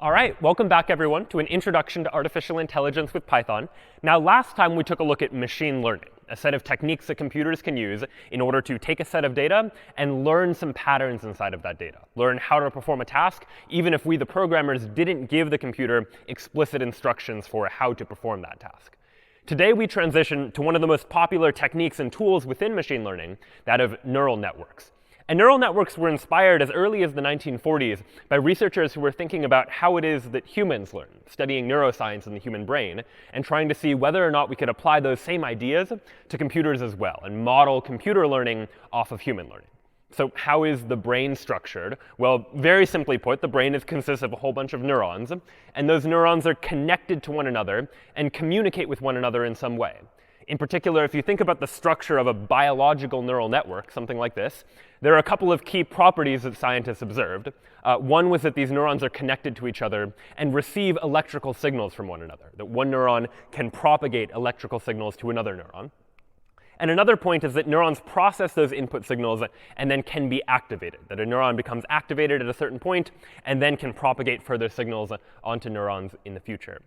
All right, welcome back, everyone, to an introduction to artificial intelligence with Python. Now, last time we took a look at machine learning, a set of techniques that computers can use in order to take a set of data and learn some patterns inside of that data, learn how to perform a task, even if we, the programmers, didn't give the computer explicit instructions for how to perform that task. Today, we transition to one of the most popular techniques and tools within machine learning, that of neural networks. And neural networks were inspired as early as the 1940s by researchers who were thinking about how it is that humans learn, studying neuroscience in the human brain, and trying to see whether or not we could apply those same ideas to computers as well, and model computer learning off of human learning. So how is the brain structured? Well, very simply put, the brain consists of a whole bunch of neurons, and those neurons are connected to one another and communicate with one another in some way. In particular, if you think about the structure of a biological neural network, something like this, there are a couple of key properties that scientists observed. One was that these neurons are connected to each other and receive electrical signals from one another, that one neuron can propagate electrical signals to another neuron. And another point is that neurons process those input signals and then can be activated, that a neuron becomes activated at a certain point and then can propagate further signals onto neurons in the future.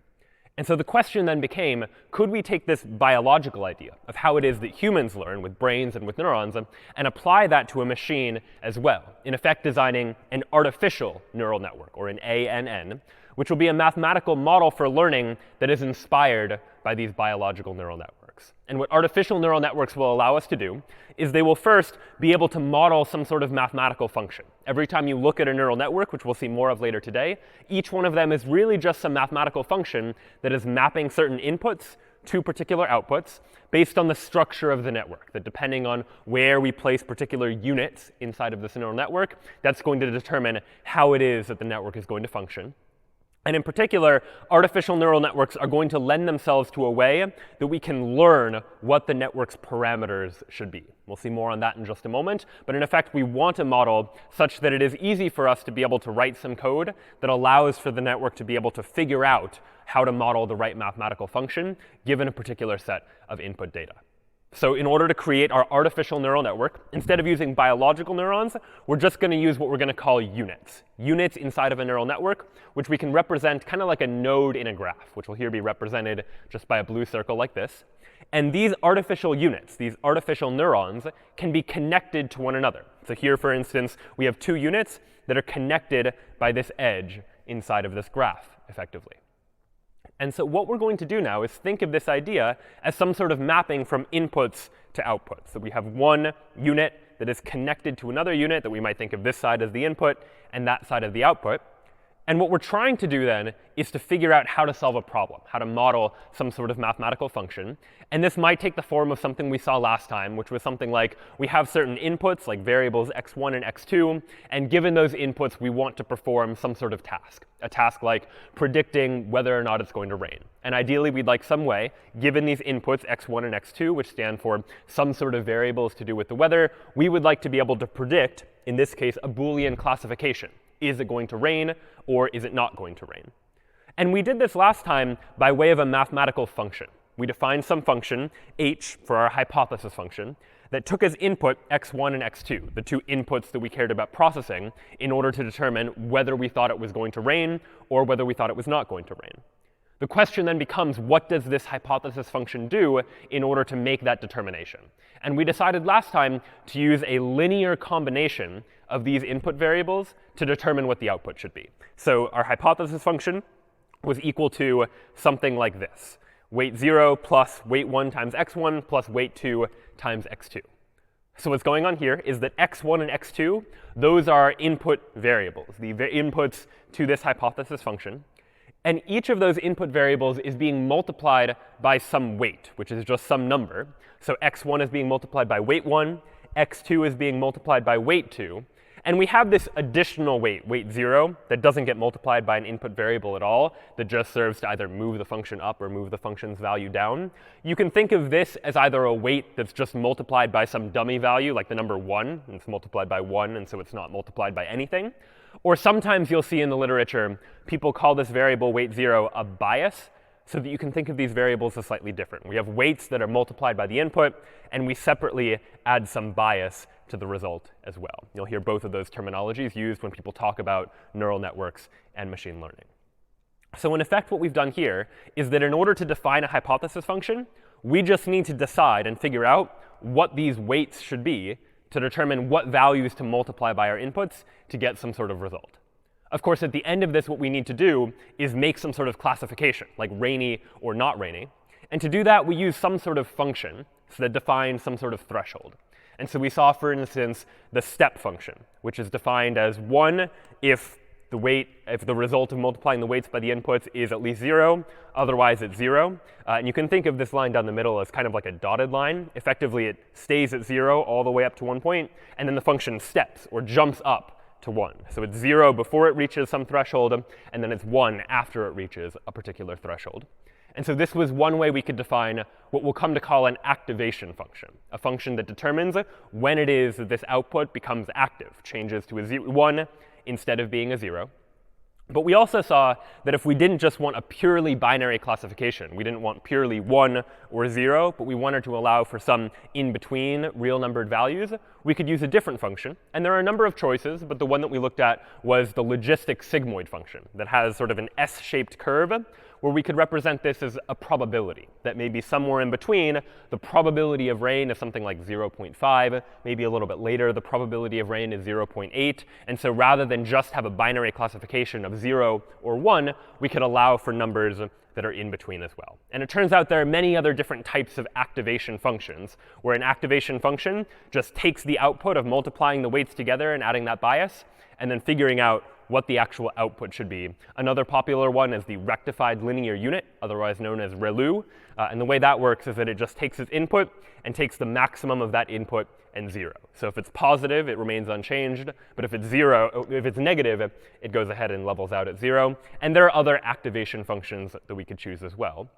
And so the question then became, could we take this biological idea of how it is that humans learn with brains and with neurons and apply that to a machine as well, in effect designing an artificial neural network, or an ANN, which will be a mathematical model for learning that is inspired by these biological neural networks. And what artificial neural networks will allow us to do is they will first be able to model some sort of mathematical function. Every time you look at a neural network, which we'll see more of later today, each one of them is really just some mathematical function that is mapping certain inputs to particular outputs based on the structure of the network, that depending on where we place particular units inside of this neural network, that's going to determine how it is that the network is going to function. And in particular, artificial neural networks are going to lend themselves to a way that we can learn what the network's parameters should be. We'll see more on that in just a moment. But in effect, we want a model such that it is easy for us to be able to write some code that allows for the network to be able to figure out how to model the right mathematical function given a particular set of input data. So in order to create our artificial neural network, instead of using biological neurons, we're just going to use what we're going to call units. Units inside of a neural network, which we can represent kind of like a node in a graph, which will here be represented just by a blue circle like this. And these artificial units, these artificial neurons, can be connected to one another. So here, for instance, we have two units that are connected by this edge inside of this graph, effectively. And so what we're going to do now is think of this idea as some sort of mapping from inputs to outputs. So we have one unit that is connected to another unit that we might think of this side as the input and that side as the output. And what we're trying to do then is to figure out how to solve a problem, how to model some sort of mathematical function. And this might take the form of something we saw last time, which was something like we have certain inputs, like variables x1 and x2. And given those inputs, we want to perform some sort of task, a task like predicting whether or not it's going to rain. And ideally, we'd like some way, given these inputs, x1 and x2, which stand for some sort of variables to do with the weather, we would like to be able to predict, in this case, a Boolean classification. Is it going to rain, or is it not going to rain? And we did this last time by way of a mathematical function. We defined some function, h, for our hypothesis function, that took as input x1 and x2, the two inputs that we cared about processing, in order to determine whether we thought it was going to rain or whether we thought it was not going to rain. The question then becomes, what does this hypothesis function do in order to make that determination? And we decided last time to use a linear combination of these input variables to determine what the output should be. So our hypothesis function was equal to something like this: weight 0 plus weight 1 times x1 plus weight 2 times x2. So what's going on here is that x1 and x2, those are input variables, the inputs to this hypothesis function. And each of those input variables is being multiplied by some weight, which is just some number. So x1 is being multiplied by weight 1. x2 is being multiplied by weight 2. And we have this additional weight, weight 0, that doesn't get multiplied by an input variable at all, that just serves to either move the function up or move the function's value down. You can think of this as either a weight that's just multiplied by some dummy value, like the number 1, and it's multiplied by 1, and so it's not multiplied by anything. Or sometimes you'll see in the literature, people call this variable weight 0 a bias, so that you can think of these variables as slightly different. We have weights that are multiplied by the input, and we separately add some bias to the result as well. You'll hear both of those terminologies used when people talk about neural networks and machine learning. So in effect, what we've done here is that in order to define a hypothesis function, we just need to decide and figure out what these weights should be to determine what values to multiply by our inputs to get some sort of result. Of course, at the end of this, what we need to do is make some sort of classification, like rainy or not rainy. And to do that, we use some sort of function that defines some sort of threshold. And so we saw, for instance, the step function, which is defined as 1 if the result of multiplying the weights by the inputs is at least 0, otherwise it's 0. And you can think of this line down the middle as kind of like a dotted line. Effectively, it stays at 0 all the way up to 1 point, and then the function steps or jumps up to 1. So it's 0 before it reaches some threshold, and then it's 1 after it reaches a particular threshold. And so this was one way we could define what we'll come to call an activation function, a function that determines when it is that this output becomes active, changes to a 1 instead of being a 0. But we also saw that if we didn't just want a purely binary classification, we didn't want purely 1 or 0, but we wanted to allow for some in-between real numbered values, we could use a different function. And there are a number of choices, but the one that we looked at was the logistic sigmoid function that has sort of an S-shaped curve, where we could represent this as a probability that may be somewhere in between. The probability of rain is something like 0.5. Maybe a little bit later, the probability of rain is 0.8. And so rather than just have a binary classification of 0 or 1, we could allow for numbers that are in between as well. And it turns out there are many other different types of activation functions, where an activation function just takes the output of multiplying the weights together and adding that bias, and then figuring out what the actual output should be. Another popular one is the rectified linear unit, otherwise known as ReLU. And the way that works is that it just takes its input and takes the maximum of that input and 0. So if it's positive, it remains unchanged. But if it's negative, it goes ahead and levels out at 0. And there are other activation functions that we could choose as well.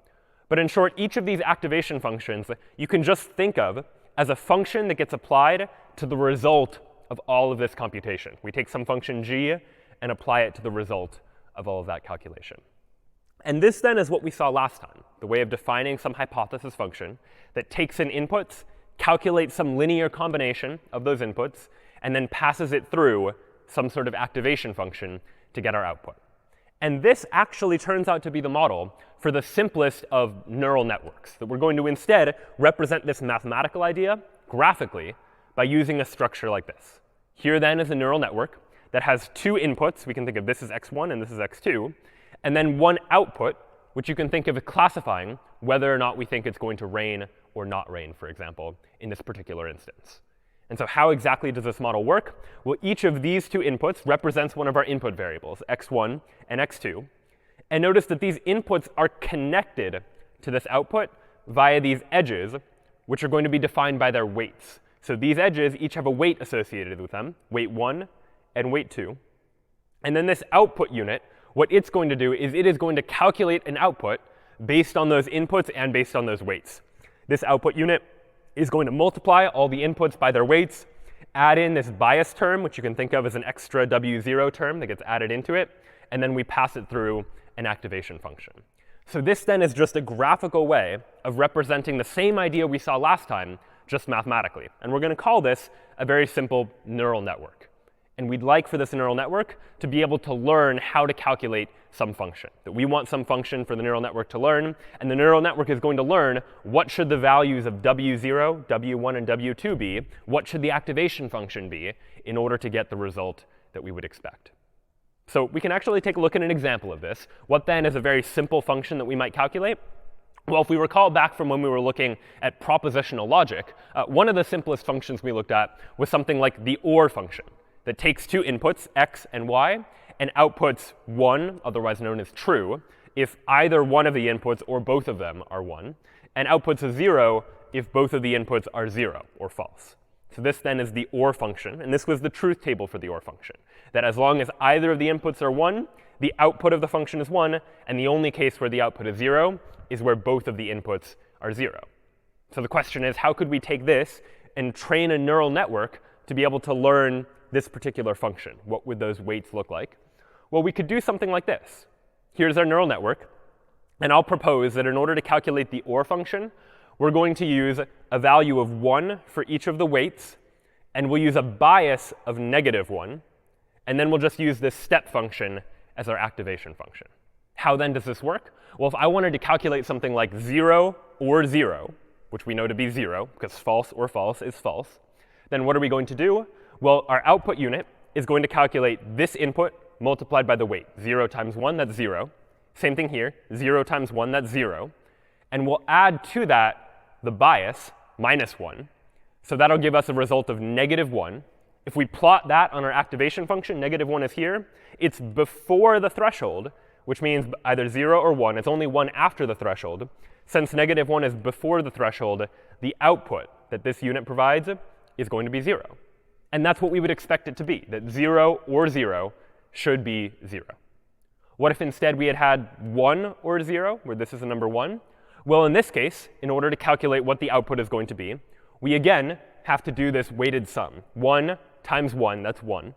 But in short, each of these activation functions you can just think of as a function that gets applied to the result of all of this computation. We take some function g and apply it to the result of all of that calculation. And this then is what we saw last time, the way of defining some hypothesis function that takes in inputs, calculates some linear combination of those inputs, and then passes it through some sort of activation function to get our output. And this actually turns out to be the model for the simplest of neural networks, that we're going to instead represent this mathematical idea graphically by using a structure like this. Here then is a neural network that has 2 inputs. We can think of this as x1 and this is x2. And then 1 output, which you can think of as classifying whether or not we think it's going to rain or not rain, for example, in this particular instance. And so how exactly does this model work? Well, each of these 2 inputs represents one of our input variables, x1 and x2. And notice that these inputs are connected to this output via these edges, which are going to be defined by their weights. So these edges each have a weight associated with them, weight 1 and weight 2. And then this output unit, what it's going to do is it is going to calculate an output based on those inputs and based on those weights. This output unit is going to multiply all the inputs by their weights, add in this bias term, which you can think of as an extra W0 term that gets added into it, and then we pass it through an activation function. So this then is just a graphical way of representing the same idea we saw last time, just mathematically. And we're going to call this a very simple neural network. And we'd like for this neural network to be able to learn how to calculate some function. That we want some function for the neural network to learn. And the neural network is going to learn what should the values of W0, W1, and W2 be. What should the activation function be in order to get the result that we would expect. So we can actually take a look at an example of this. What then is a very simple function that we might calculate? Well, if we recall back from when we were looking at propositional logic, one of the simplest functions we looked at was something like the OR function, that takes 2 inputs, x and y, and outputs 1, otherwise known as true, if either one of the inputs or both of them are 1, and outputs a 0 if both of the inputs are 0 or false. So this then is the OR function, and this was the truth table for the OR function, that as long as either of the inputs are 1, the output of the function is 1, and the only case where the output is 0 is where both of the inputs are 0. So the question is, how could we take this and train a neural network to be able to learn this particular function? What would those weights look like? Well, we could do something like this. Here's our neural network. And I'll propose that in order to calculate the OR function, we're going to use a value of 1 for each of the weights. And we'll use a bias of -1. And then we'll just use this step function as our activation function. How then does this work? Well, if I wanted to calculate something like 0 or 0, which we know to be 0, because false or false is false, then what are we going to do? Well, our output unit is going to calculate this input multiplied by the weight. 0 times 1, that's 0. Same thing here. 0 times 1, that's 0. And we'll add to that the bias, minus 1. So that'll give us a result of -1. If we plot that on our activation function, -1 is here. It's before the threshold, which means either 0 or 1. It's only 1 after the threshold. Since -1 is before the threshold, the output that this unit provides is going to be 0. And that's what we would expect it to be, that 0 or 0 should be 0. What if instead we had 1 or 0, where this is the number 1? Well, in this case, in order to calculate what the output is going to be, we again have to do this weighted sum. 1 times 1, that's 1.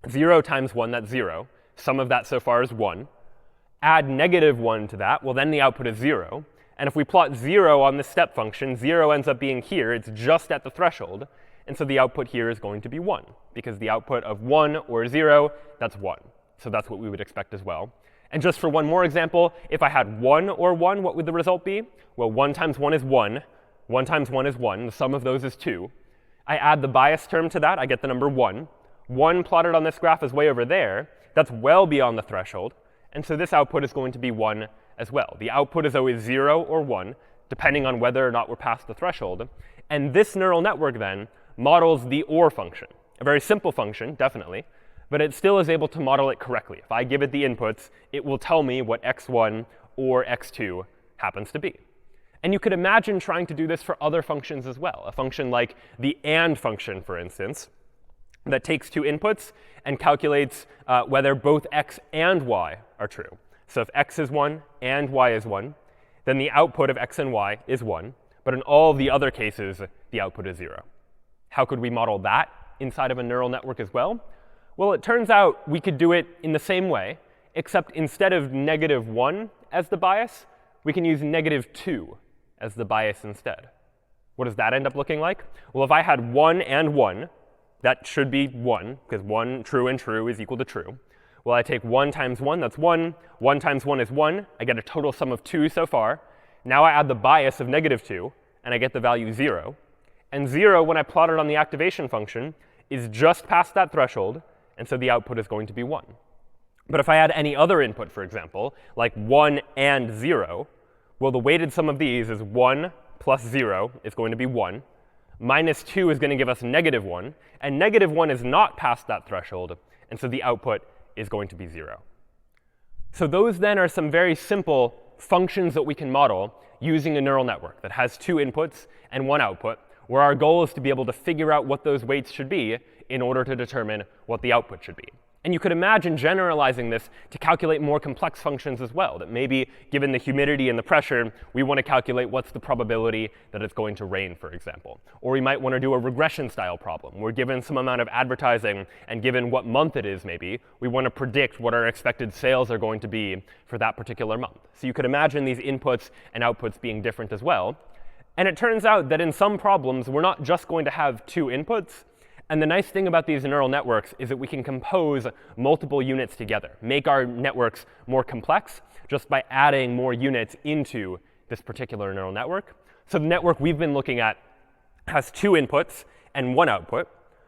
0 times 1, that's 0. Sum of that so far is 1. Add -1 to that, well, then the output is 0. And if we plot 0 on this step function, 0 ends up being here. It's just at the threshold. And so the output here is going to be 1, because the output of 1 or 0, that's 1. So that's what we would expect as well. And just for one more example, if I had 1 or 1, what would the result be? Well, 1 times 1 is 1. 1 times 1 is 1. The sum of those is 2. I add the bias term to that. I get the number 1. 1 plotted on this graph is way over there. That's well beyond the threshold. And so this output is going to be 1 as well. The output is always 0 or 1, depending on whether or not we're past the threshold. And this neural network then models the OR function. A very simple function, definitely, but it still is able to model it correctly. If I give it the inputs, it will tell me what x1 or x2 happens to be. And you could imagine trying to do this for other functions as well. A function like the AND function, for instance, that takes two inputs and calculates whether both x and y are true. So if x is 1 and y is 1, then the output of x and y is 1. But in all the other cases, the output is 0. How could we model that inside of a neural network as well? Well, it turns out we could do it in the same way, except instead of -1 as the bias, we can use -2 as the bias instead. What does that end up looking like? Well, if I had 1 and 1, that should be 1, because 1 true and true is equal to true. Well, I take 1 times 1, that's 1. 1 times 1 is 1. I get a total sum of 2 so far. Now I add the bias of -2, and I get the value 0. And 0, when I plot it on the activation function, is just past that threshold, and so the output is going to be 1. But if I add any other input, for example, like 1 and 0, well, the weighted sum of these is 1 plus 0 is going to be 1. -2 is going to give us -1. And -1 is not past that threshold, and so the output is going to be 0. So those then are some very simple functions that we can model using a neural network that has 2 inputs and 1 output, where our goal is to be able to figure out what those weights should be in order to determine what the output should be. And you could imagine generalizing this to calculate more complex functions as well, that maybe given the humidity and the pressure, we want to calculate what's the probability that it's going to rain, for example. Or we might want to do a regression style problem. We're given some amount of advertising, and given what month it is maybe, we want to predict what our expected sales are going to be for that particular month. So you could imagine these inputs and outputs being different as well. And it turns out that in some problems, we're not just going to have 2 inputs. And the nice thing about these neural networks is that we can compose multiple units together, make our networks more complex just by adding more units into this particular neural network. So the network we've been looking at has 2 inputs and 1 output.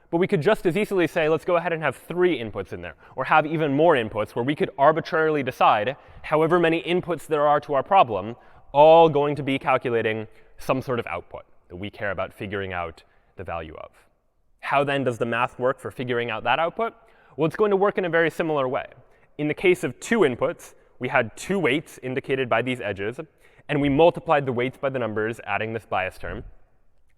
But we could just as easily say, let's go ahead and have 3 inputs in there, or have even more inputs, where we could arbitrarily decide however many inputs there are to our problem, all going to be calculating some sort of output that we care about figuring out the value of. How then does the math work for figuring out that output? Well, it's going to work in a very similar way. In the case of 2 inputs, we had 2 weights indicated by these edges, and we multiplied the weights by the numbers, adding this bias term.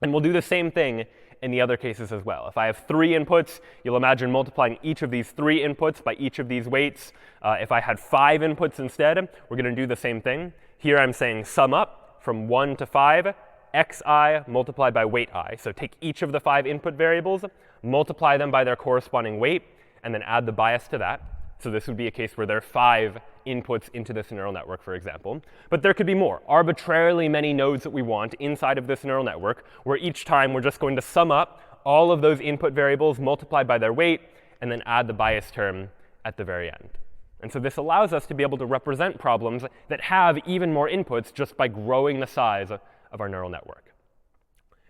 And we'll do the same thing in the other cases as well. If I have 3 inputs, you'll imagine multiplying each of these 3 inputs by each of these weights. If I had 5 inputs instead, we're going to do the same thing. Here I'm saying sum up from 1 to 5, xi multiplied by weight I. So take each of the 5 input variables, multiply them by their corresponding weight, and then add the bias to that. So this would be a case where there are 5 inputs into this neural network, for example. But there could be more, arbitrarily many nodes that we want inside of this neural network, where each time we're just going to sum up all of those input variables multiplied by their weight, and then add the bias term at the very end. And so this allows us to be able to represent problems that have even more inputs just by growing the size of our neural network.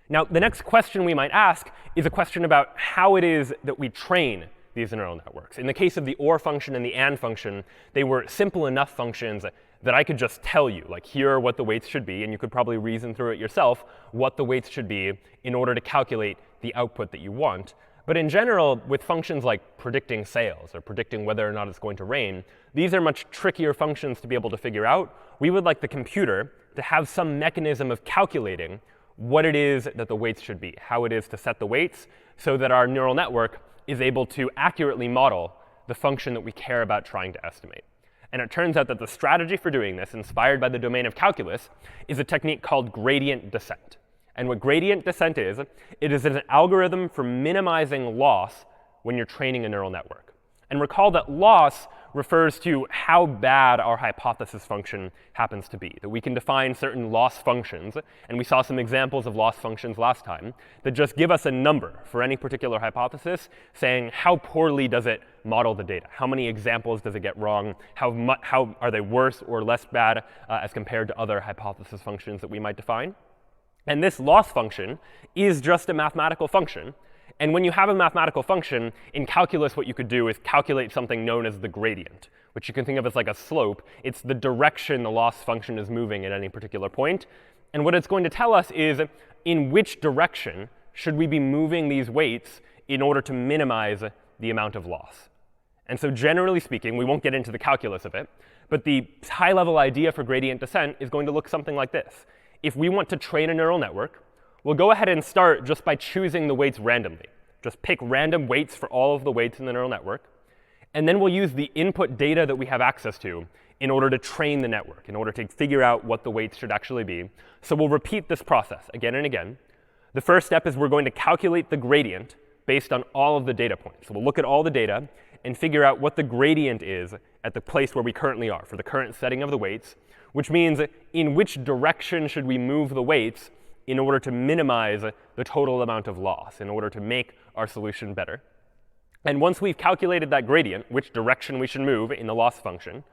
Now, the next question we might ask is a question about how it is that we train these neural networks. In the case of the OR function and the AND function, they were simple enough functions that I could just tell you, like, here are what the weights should be, and you could probably reason through it yourself, what the weights should be in order to calculate the output that you want. But in general, with functions like predicting sales or predicting whether or not it's going to rain, these are much trickier functions to be able to figure out. We would like the computer to have some mechanism of calculating what it is that the weights should be, how it is to set the weights, so that our neural network is able to accurately model the function that we care about trying to estimate. And it turns out that the strategy for doing this, inspired by the domain of calculus, is a technique called gradient descent. And what gradient descent is, it is an algorithm for minimizing loss when you're training a neural network. And recall that loss refers to how bad our hypothesis function happens to be, that we can define certain loss functions, and we saw some examples of loss functions last time, that just give us a number for any particular hypothesis, saying how poorly does it model the data, how many examples does it get wrong, how are they worse or less bad as compared to other hypothesis functions that we might define. And this loss function is just a mathematical function. And when you have a mathematical function, in calculus what you could do is calculate something known as the gradient, which you can think of as like a slope. It's the direction the loss function is moving at any particular point. And what it's going to tell us is in which direction should we be moving these weights in order to minimize the amount of loss. And so generally speaking, we won't get into the calculus of it, but the high-level idea for gradient descent is going to look something like this. If we want to train a neural network, we'll go ahead and start just by choosing the weights randomly. Just pick random weights for all of the weights in the neural network. And then we'll use the input data that we have access to in order to train the network, in order to figure out what the weights should actually be. So we'll repeat this process again and again. The first step is we're going to calculate the gradient based on all of the data points. So we'll look at all the data and figure out what the gradient is at the place where we currently are for the current setting of the weights, which means in which direction should we move the weights in order to minimize the total amount of loss, in order to make our solution better. And once we've calculated that gradient, which direction we should move in the loss function,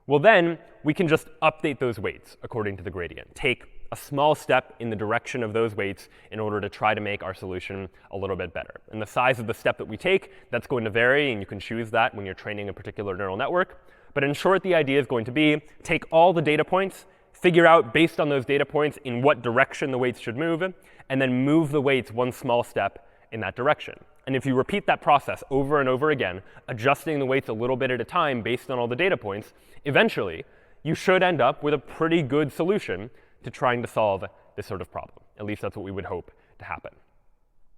well, then we can just update those weights according to the gradient. Take a small step in the direction of those weights in order to try to make our solution a little bit better. And the size of the step that we take, that's going to vary, and you can choose that when you're training a particular neural network. But in short, the idea is going to be take all the data points, figure out based on those data points in what direction the weights should move, and then move the weights one small step in that direction. And if you repeat that process over and over again, adjusting the weights a little bit at a time based on all the data points, eventually you should end up with a pretty good solution to trying to solve this sort of problem. At least that's what we would hope to happen.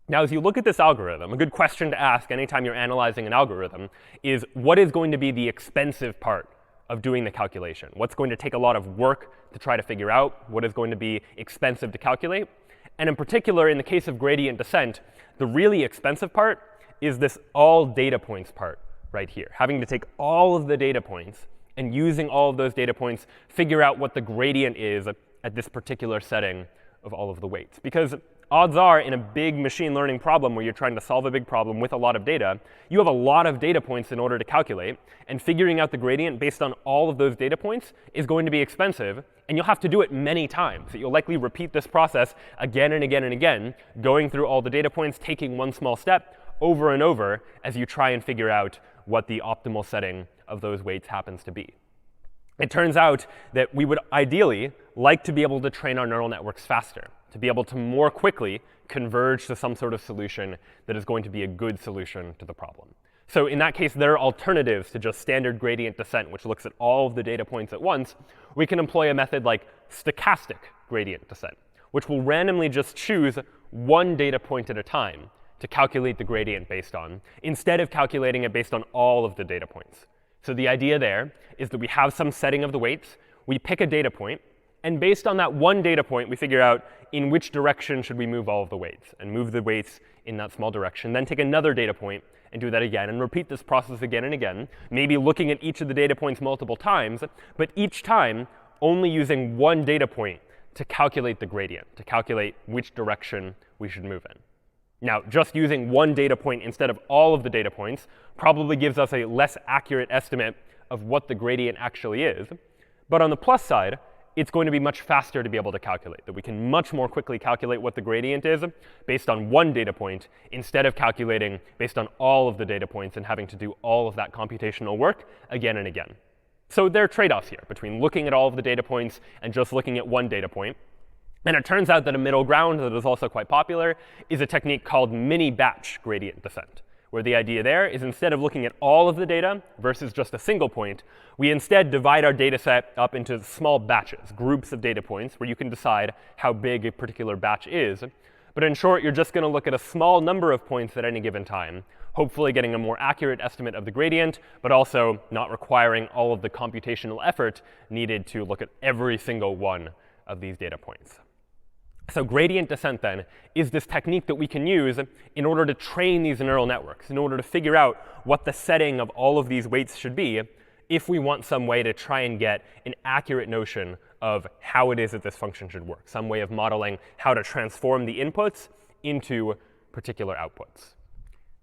Now, as you look at this algorithm, a good question to ask anytime you're analyzing an algorithm is, what is going to be the expensive part of doing the calculation? What's going to take a lot of work to try to figure out? What is going to be expensive to calculate? And in particular, in the case of gradient descent, the really expensive part is this all data points part right here. Having to take all of the data points and using all of those data points, figure out what the gradient is at this particular setting of all of the weights. Because odds are, in a big machine learning problem where you're trying to solve a big problem with a lot of data, you have a lot of data points in order to calculate. And figuring out the gradient based on all of those data points is going to be expensive. And you'll have to do it many times. So you'll likely repeat this process again and again and again, going through all the data points, taking one small step over and over as you try and figure out what the optimal setting of those weights happens to be. It turns out that we would ideally like to be able to train our neural networks faster, to be able to more quickly converge to some sort of solution that is going to be a good solution to the problem. So in that case, there are alternatives to just standard gradient descent, which looks at all of the data points at once. We can employ a method like stochastic gradient descent, which will randomly just choose one data point at a time to calculate the gradient based on, instead of calculating it based on all of the data points. So the idea there is that we have some setting of the weights. We pick a data point. And based on that one data point, we figure out in which direction should we move all of the weights, and move the weights in that small direction. Then take another data point and do that again, and repeat this process again and again, maybe looking at each of the data points multiple times, but each time only using one data point to calculate the gradient, to calculate which direction we should move in. Now, just using one data point instead of all of the data points probably gives us a less accurate estimate of what the gradient actually is. But on the plus side, it's going to be much faster to be able to calculate, that we can much more quickly calculate what the gradient is based on one data point instead of calculating based on all of the data points and having to do all of that computational work again and again. So there are trade-offs here between looking at all of the data points and just looking at one data point. And it turns out that a middle ground that is also quite popular is a technique called mini-batch gradient descent, where the idea there is instead of looking at all of the data versus just a single point, we instead divide our data set up into small batches, groups of data points, where you can decide how big a particular batch is. But in short, you're just going to look at a small number of points at any given time, hopefully getting a more accurate estimate of the gradient, but also not requiring all of the computational effort needed to look at every single one of these data points. So gradient descent, then, is this technique that we can use in order to train these neural networks, in order to figure out what the setting of all of these weights should be if we want some way to try and get an accurate notion of how it is that this function should work, some way of modeling how to transform the inputs into particular outputs.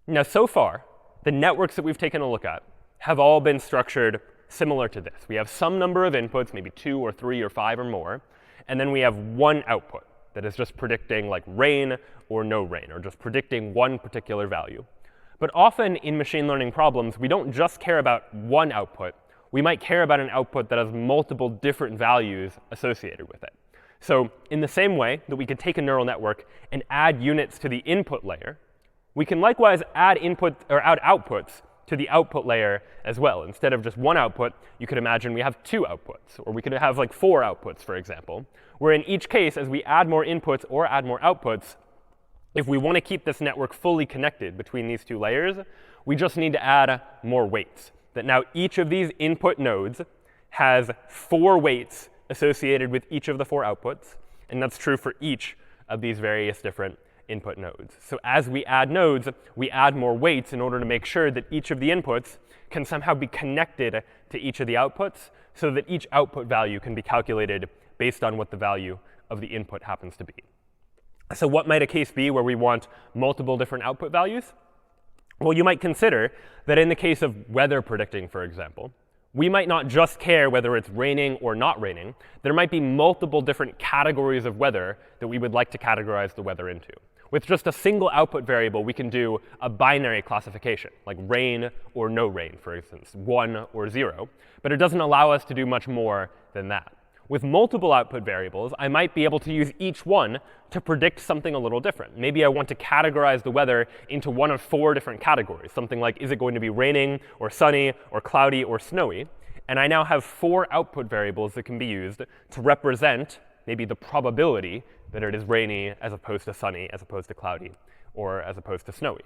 Now, so far, the networks that we've taken a look at have all been structured similar to this. We have some number of inputs, maybe 2 or 3 or 5 or more, and then we have one output that is just predicting like rain or no rain, or just predicting one particular value. But often in machine learning problems, we don't just care about one output. We might care about an output that has multiple different values associated with it. So in the same way that we could take a neural network and add units to the input layer, we can likewise add outputs to the output layer as well. Instead of just one output, you could imagine we have 2 outputs, or we could have like 4 outputs, for example, where in each case, as we add more inputs or add more outputs, if we want to keep this network fully connected between these 2 layers, we just need to add more weights. That now each of these input nodes has 4 weights associated with each of the 4 outputs, and that's true for each of these various different input nodes. So as we add nodes, we add more weights in order to make sure that each of the inputs can somehow be connected to each of the outputs so that each output value can be calculated based on what the value of the input happens to be. So what might a case be where we want multiple different output values? Well, you might consider that in the case of weather predicting, for example, we might not just care whether it's raining or not raining. There might be multiple different categories of weather that we would like to categorize the weather into. With just a single output variable, we can do a binary classification, like rain or no rain, for instance, 1 or 0. But it doesn't allow us to do much more than that. With multiple output variables, I might be able to use each one to predict something a little different. Maybe I want to categorize the weather into one of 4 different categories, something like, is it going to be raining or sunny or cloudy or snowy? And I now have 4 output variables that can be used to represent maybe the probability that it is rainy as opposed to sunny, as opposed to cloudy, or as opposed to snowy.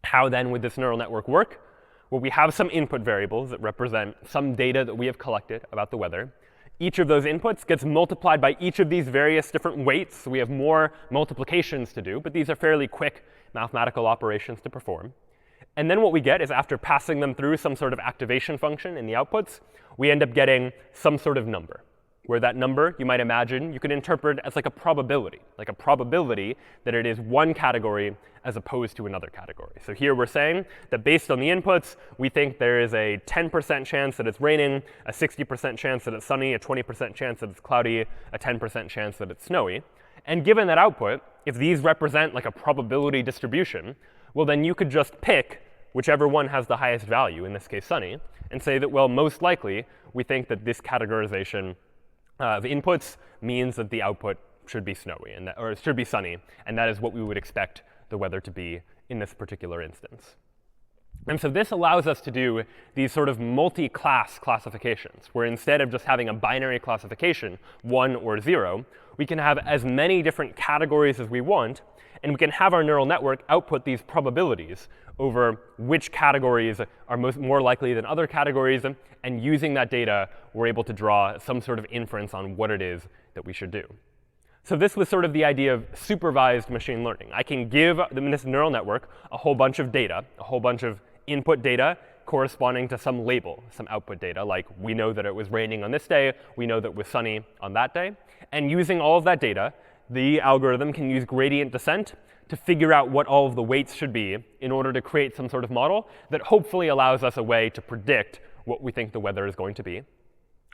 How then would this neural network work? Well, we have some input variables that represent some data that we have collected about the weather. Each of those inputs gets multiplied by each of these various different weights. So we have more multiplications to do, but these are fairly quick mathematical operations to perform. And then what we get is after passing them through some sort of activation function in the outputs, we end up getting some sort of number, where that number, you might imagine, you can interpret as like a probability that it is one category as opposed to another category. So here we're saying that based on the inputs, we think there is a 10% chance that it's raining, a 60% chance that it's sunny, a 20% chance that it's cloudy, a 10% chance that it's snowy. And given that output, if these represent like a probability distribution, well, then you could just pick whichever one has the highest value, in this case sunny, and say that, well, most likely, we think that this categorization of inputs means that the output should be snowy, or it should be sunny, and that is what we would expect the weather to be in this particular instance. And so this allows us to do these sort of multi-class classifications, where instead of just having a binary classification, 1 or 0, we can have as many different categories as we want, and we can have our neural network output these probabilities over which categories are more likely than other categories. And using that data, we're able to draw some sort of inference on what it is that we should do. So this was sort of the idea of supervised machine learning. I can give this neural network a whole bunch of data, a whole bunch of input data corresponding to some label, some output data, like we know that it was raining on this day, we know that it was sunny on that day. And using all of that data, the algorithm can use gradient descent to figure out what all of the weights should be in order to create some sort of model that hopefully allows us a way to predict what we think the weather is going to be.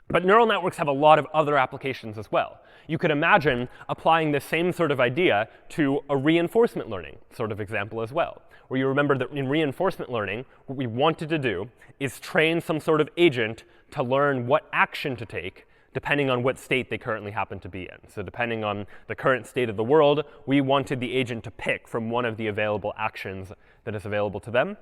But neural networks have a lot of other applications as well. You could imagine applying the same sort of idea to a reinforcement learning sort of example as well, where you remember that in reinforcement learning, what we wanted to do is train some sort of agent to learn what action to take depending on what state they currently happen to be in. So depending on the current state of the world, we wanted the agent to pick from one of the available actions that is available to them.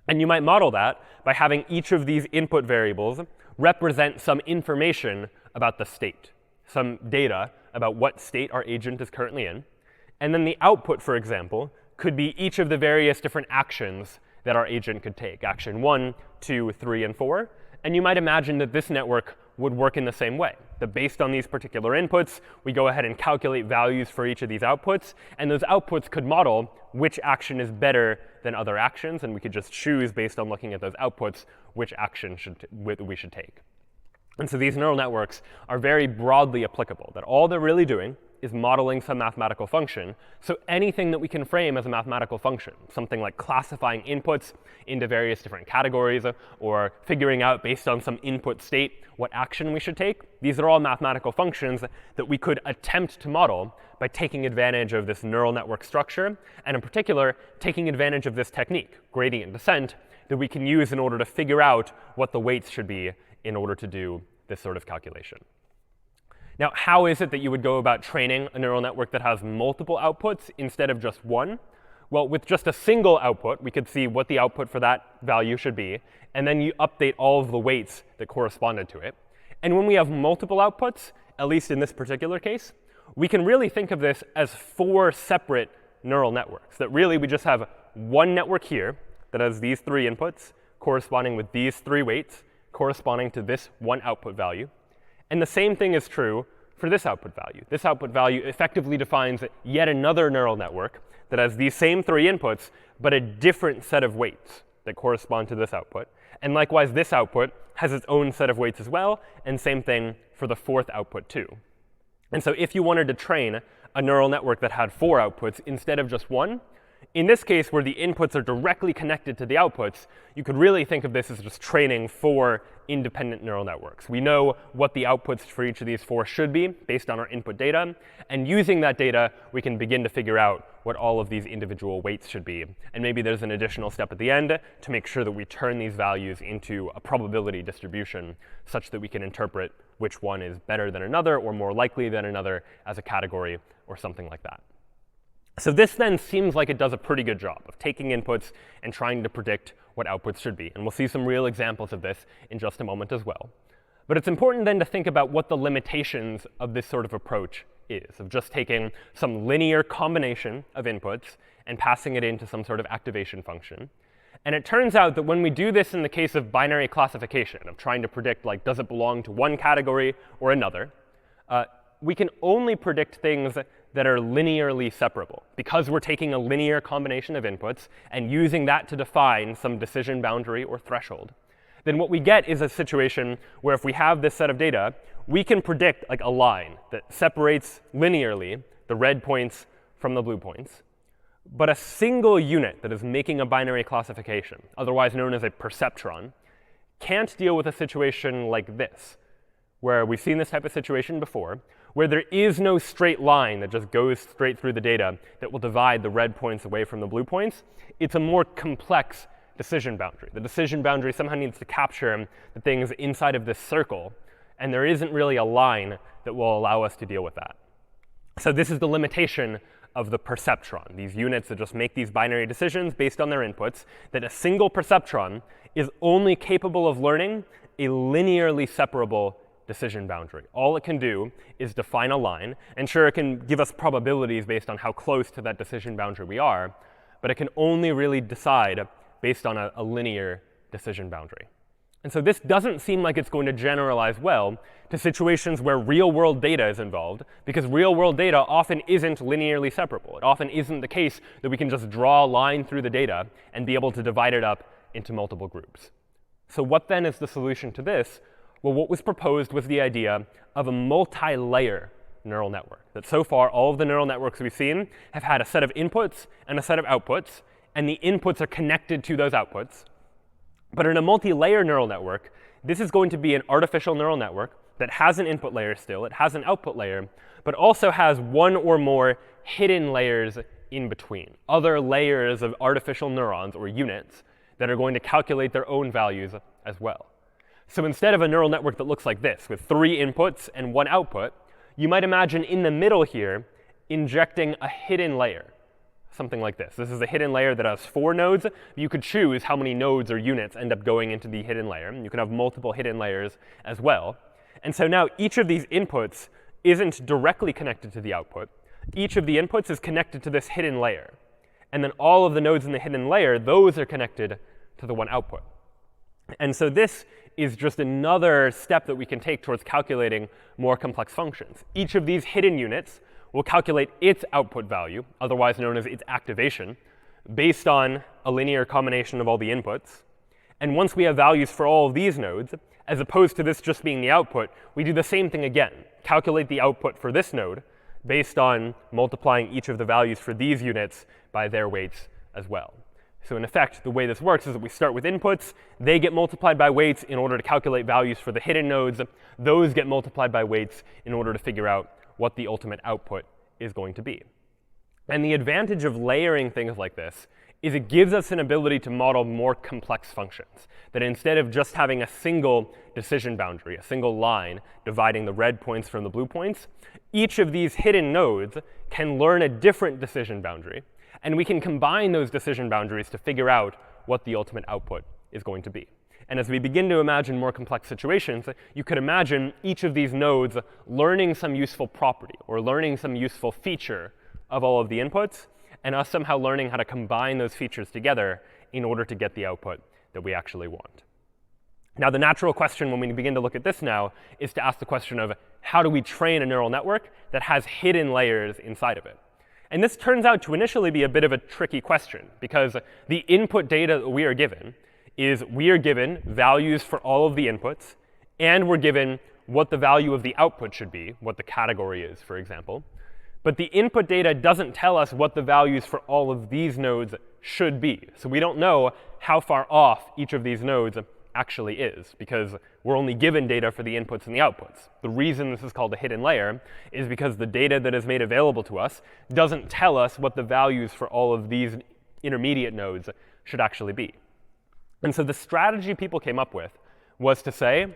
And you might model that by having each of these input variables represent some information about the state, some data about what state our agent is currently in. And then the output, for example, could be each of the various different actions that our agent could take, action 1, 2, 3, and 4. And you might imagine that this network would work in the same way, that based on these particular inputs, we go ahead and calculate values for each of these outputs. And those outputs could model which action is better than other actions. And we could just choose, based on looking at those outputs, which action we should take. And so these neural networks are very broadly applicable, that all they're really doing is modeling some mathematical function. So anything that we can frame as a mathematical function, something like classifying inputs into various different categories, or figuring out based on some input state what action we should take, these are all mathematical functions that we could attempt to model by taking advantage of this neural network structure, and in particular, taking advantage of this technique, gradient descent, that we can use in order to figure out what the weights should be in order to do this sort of calculation. Now, how is it that you would go about training a neural network that has multiple outputs instead of just one? Well, with just a single output, we could see what the output for that value should be. And then you update all of the weights that corresponded to it. And when we have multiple outputs, at least in this particular case, we can really think of this as 4 separate neural networks. That really we just have one network here that has these 3 inputs corresponding with these 3 weights corresponding to this one output value. And the same thing is true for this output value. This output value effectively defines yet another neural network that has these same 3 inputs, but a different set of weights that correspond to this output. And likewise, this output has its own set of weights as well, and same thing for the 4th output too. And so if you wanted to train a neural network that had 4 outputs instead of just one, in this case, where the inputs are directly connected to the outputs, you could really think of this as just training 4 independent neural networks. We know what the outputs for each of these 4 should be based on our input data. And using that data, we can begin to figure out what all of these individual weights should be. And maybe there's an additional step at the end to make sure that we turn these values into a probability distribution such that we can interpret which one is better than another or more likely than another as a category or something like that. So this then seems like it does a pretty good job of taking inputs and trying to predict what outputs should be. And we'll see some real examples of this in just a moment as well. But it's important then to think about what the limitations of this sort of approach is, of just taking some linear combination of inputs and passing it into some sort of activation function. And it turns out that when we do this in the case of binary classification, of trying to predict, like, does it belong to one category or another, we can only predict things that are linearly separable, because we're taking a linear combination of inputs and using that to define some decision boundary or threshold. Then what we get is a situation where if we have this set of data, we can predict like a line that separates linearly the red points from the blue points. But a single unit that is making a binary classification, otherwise known as a perceptron, can't deal with a situation like this, where we've seen this type of situation before, where there is no straight line that just goes straight through the data that will divide the red points away from the blue points. It's a more complex decision boundary. The decision boundary somehow needs to capture the things inside of this circle, and there isn't really a line that will allow us to deal with that. So this is the limitation of the perceptron, these units that just make these binary decisions based on their inputs, that a single perceptron is only capable of learning a linearly separable decision boundary. All it can do is define a line. And sure, it can give us probabilities based on how close to that decision boundary we are, but it can only really decide based on a linear decision boundary. And so this doesn't seem like it's going to generalize well to situations where real-world data is involved, because real-world data often isn't linearly separable. It often isn't the case that we can just draw a line through the data and be able to divide it up into multiple groups. So what then is the solution to this? Well, what was proposed was the idea of a multi-layer neural network. That so far, all of the neural networks we've seen have had a set of inputs and a set of outputs, and the inputs are connected to those outputs. But in a multi-layer neural network, this is going to be an artificial neural network that has an input layer still, it has an output layer, but also has one or more hidden layers in between, other layers of artificial neurons or units that are going to calculate their own values as well. So instead of a neural network that looks like this, with 3 inputs and 1 output, you might imagine in the middle here injecting a hidden layer, something like this. This is a hidden layer that has 4 nodes. You could choose how many nodes or units end up going into the hidden layer. You can have multiple hidden layers as well. And so now each of these inputs isn't directly connected to the output. Each of the inputs is connected to this hidden layer. And then all of the nodes in the hidden layer, those are connected to the one output. And so this is just another step that we can take towards calculating more complex functions. Each of these hidden units will calculate its output value, otherwise known as its activation, based on a linear combination of all the inputs. And once we have values for all of these nodes, as opposed to this just being the output, we do the same thing again. Calculate the output for this node based on multiplying each of the values for these units by their weights as well. So in effect, the way this works is that we start with inputs. They get multiplied by weights in order to calculate values for the hidden nodes. Those get multiplied by weights in order to figure out what the ultimate output is going to be. And the advantage of layering things like this is it gives us an ability to model more complex functions. That instead of just having a single decision boundary, a single line dividing the red points from the blue points, each of these hidden nodes can learn a different decision boundary. And we can combine those decision boundaries to figure out what the ultimate output is going to be. And as we begin to imagine more complex situations, you could imagine each of these nodes learning some useful property or learning some useful feature of all of the inputs, and us somehow learning how to combine those features together in order to get the output that we actually want. Now, the natural question when we begin to look at this now is to ask the question of how do we train a neural network that has hidden layers inside of it? And this turns out to initially be a bit of a tricky question, because the input data that we are given is we are given values for all of the inputs, and we're given what the value of the output should be, what the category is, for example. But the input data doesn't tell us what the values for all of these nodes should be. So we don't know how far off each of these nodes actually is, because we're only given data for the inputs and the outputs. The reason this is called a hidden layer is because the data that is made available to us doesn't tell us what the values for all of these intermediate nodes should actually be. And so the strategy people came up with was to say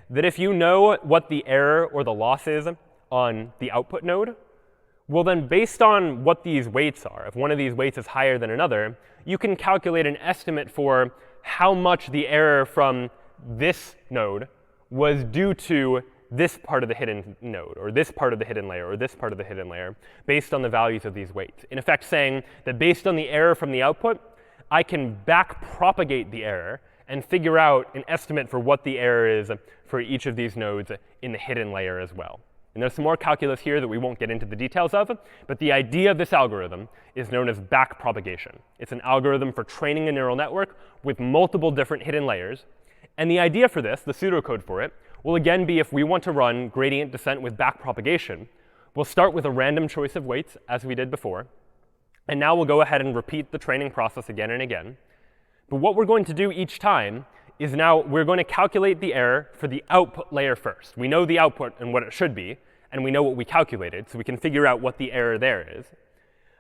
that if you know what the error or the loss is on the output node, well, then based on what these weights are, if one of these weights is higher than another, you can calculate an estimate for how much the error from this node was due to this part of the hidden node, or this part of the hidden layer, or this part of the hidden layer, based on the values of these weights. In effect, saying that based on the error from the output, I can back-propagate the error and figure out an estimate for what the error is for each of these nodes in the hidden layer as well. And there's some more calculus here that we won't get into the details of, but the idea of this algorithm is known as backpropagation. It's an algorithm for training a neural network with multiple different hidden layers. And the idea for this, the pseudocode for it, will again be if we want to run gradient descent with backpropagation, we'll start with a random choice of weights, as we did before. And now we'll go ahead and repeat the training process again and again. But what we're going to do each time is now we're going to calculate the error for the output layer first. We know the output and what it should be, and we know what we calculated, so we can figure out what the error there is.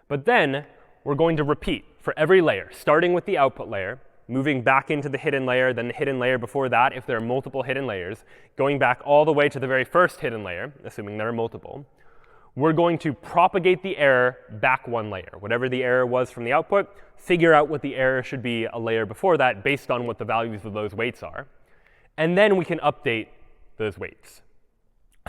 But then we're going to repeat for every layer, starting with the output layer, moving back into the hidden layer, then the hidden layer before that if there are multiple hidden layers, going back all the way to the very first hidden layer, assuming there are multiple. We're going to propagate the error back one layer. Whatever the error was from the output, figure out what the error should be a layer before that based on what the values of those weights are. And then we can update those weights.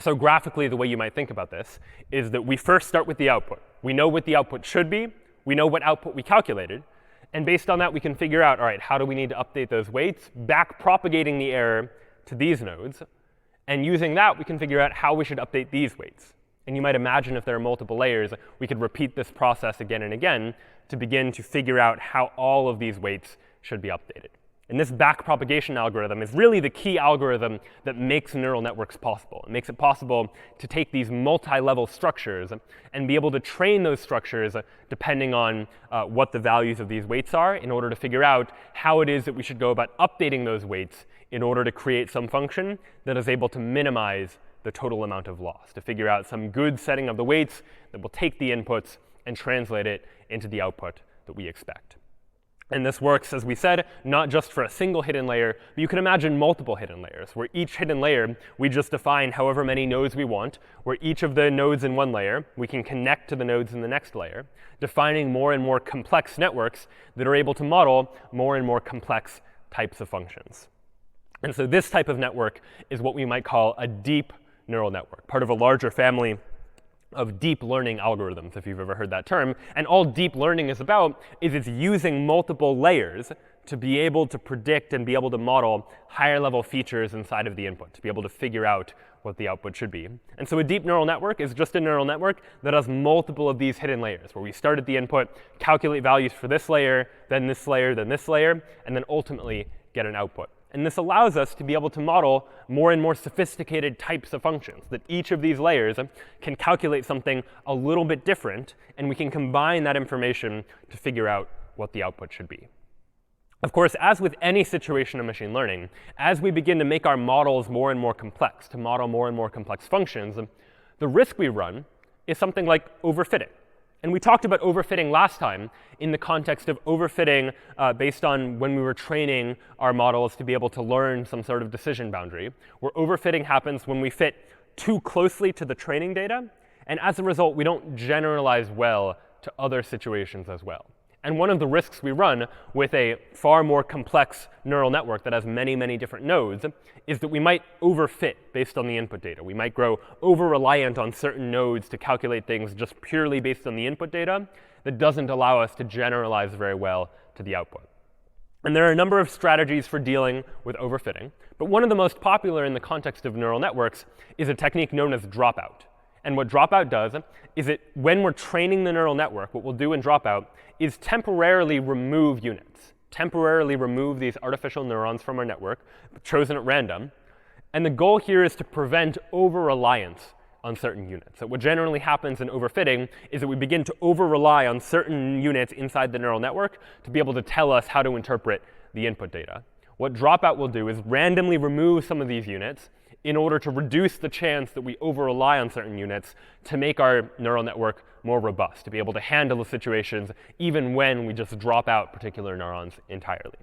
So graphically, the way you might think about this is that we first start with the output. We know what the output should be. We know what output we calculated. And based on that, we can figure out, all right, how do we need to update those weights, back propagating the error to these nodes. And using that, we can figure out how we should update these weights. And you might imagine if there are multiple layers, we could repeat this process again and again to begin to figure out how all of these weights should be updated. And this backpropagation algorithm is really the key algorithm that makes neural networks possible. It makes it possible to take these multi-level structures and be able to train those structures depending on what the values of these weights are in order to figure out how it is that we should go about updating those weights in order to create some function that is able to minimize the total amount of loss, to figure out some good setting of the weights that will take the inputs and translate it into the output that we expect. And this works, as we said, not just for a single hidden layer, but you can imagine multiple hidden layers, where each hidden layer, we just define however many nodes we want, where each of the nodes in one layer, we can connect to the nodes in the next layer, defining more and more complex networks that are able to model more and more complex types of functions. And so this type of network is what we might call a deep neural network, part of a larger family of deep learning algorithms, if you've ever heard that term. And all deep learning is about is it's using multiple layers to be able to predict and be able to model higher level features inside of the input, to be able to figure out what the output should be. And so a deep neural network is just a neural network that has multiple of these hidden layers, where we start at the input, calculate values for this layer, then this layer, then this layer, and then ultimately get an output. And this allows us to be able to model more and more sophisticated types of functions, that each of these layers can calculate something a little bit different, and we can combine that information to figure out what the output should be. Of course, as with any situation of machine learning, as we begin to make our models more and more complex, to model more and more complex functions, the risk we run is something like overfitting. And we talked about overfitting last time in the context of overfitting based on when we were training our models to be able to learn some sort of decision boundary, where overfitting happens when we fit too closely to the training data. And as a result, we don't generalize well to other situations as well. And one of the risks we run with a far more complex neural network that has many, many different nodes is that we might overfit based on the input data. We might grow over-reliant on certain nodes to calculate things just purely based on the input data that doesn't allow us to generalize very well to the output. And there are a number of strategies for dealing with overfitting. But one of the most popular in the context of neural networks is a technique known as dropout. And what dropout does is when we're training the neural network, what we'll do in dropout is temporarily remove units, temporarily remove these artificial neurons from our network, chosen at random. And the goal here is to prevent over-reliance on certain units. So what generally happens in overfitting is that we begin to over-rely on certain units inside the neural network to be able to tell us how to interpret the input data. What dropout will do is randomly remove some of these units in order to reduce the chance that we over-rely on certain units to make our neural network more robust, to be able to handle the situations even when we just drop out particular neurons entirely.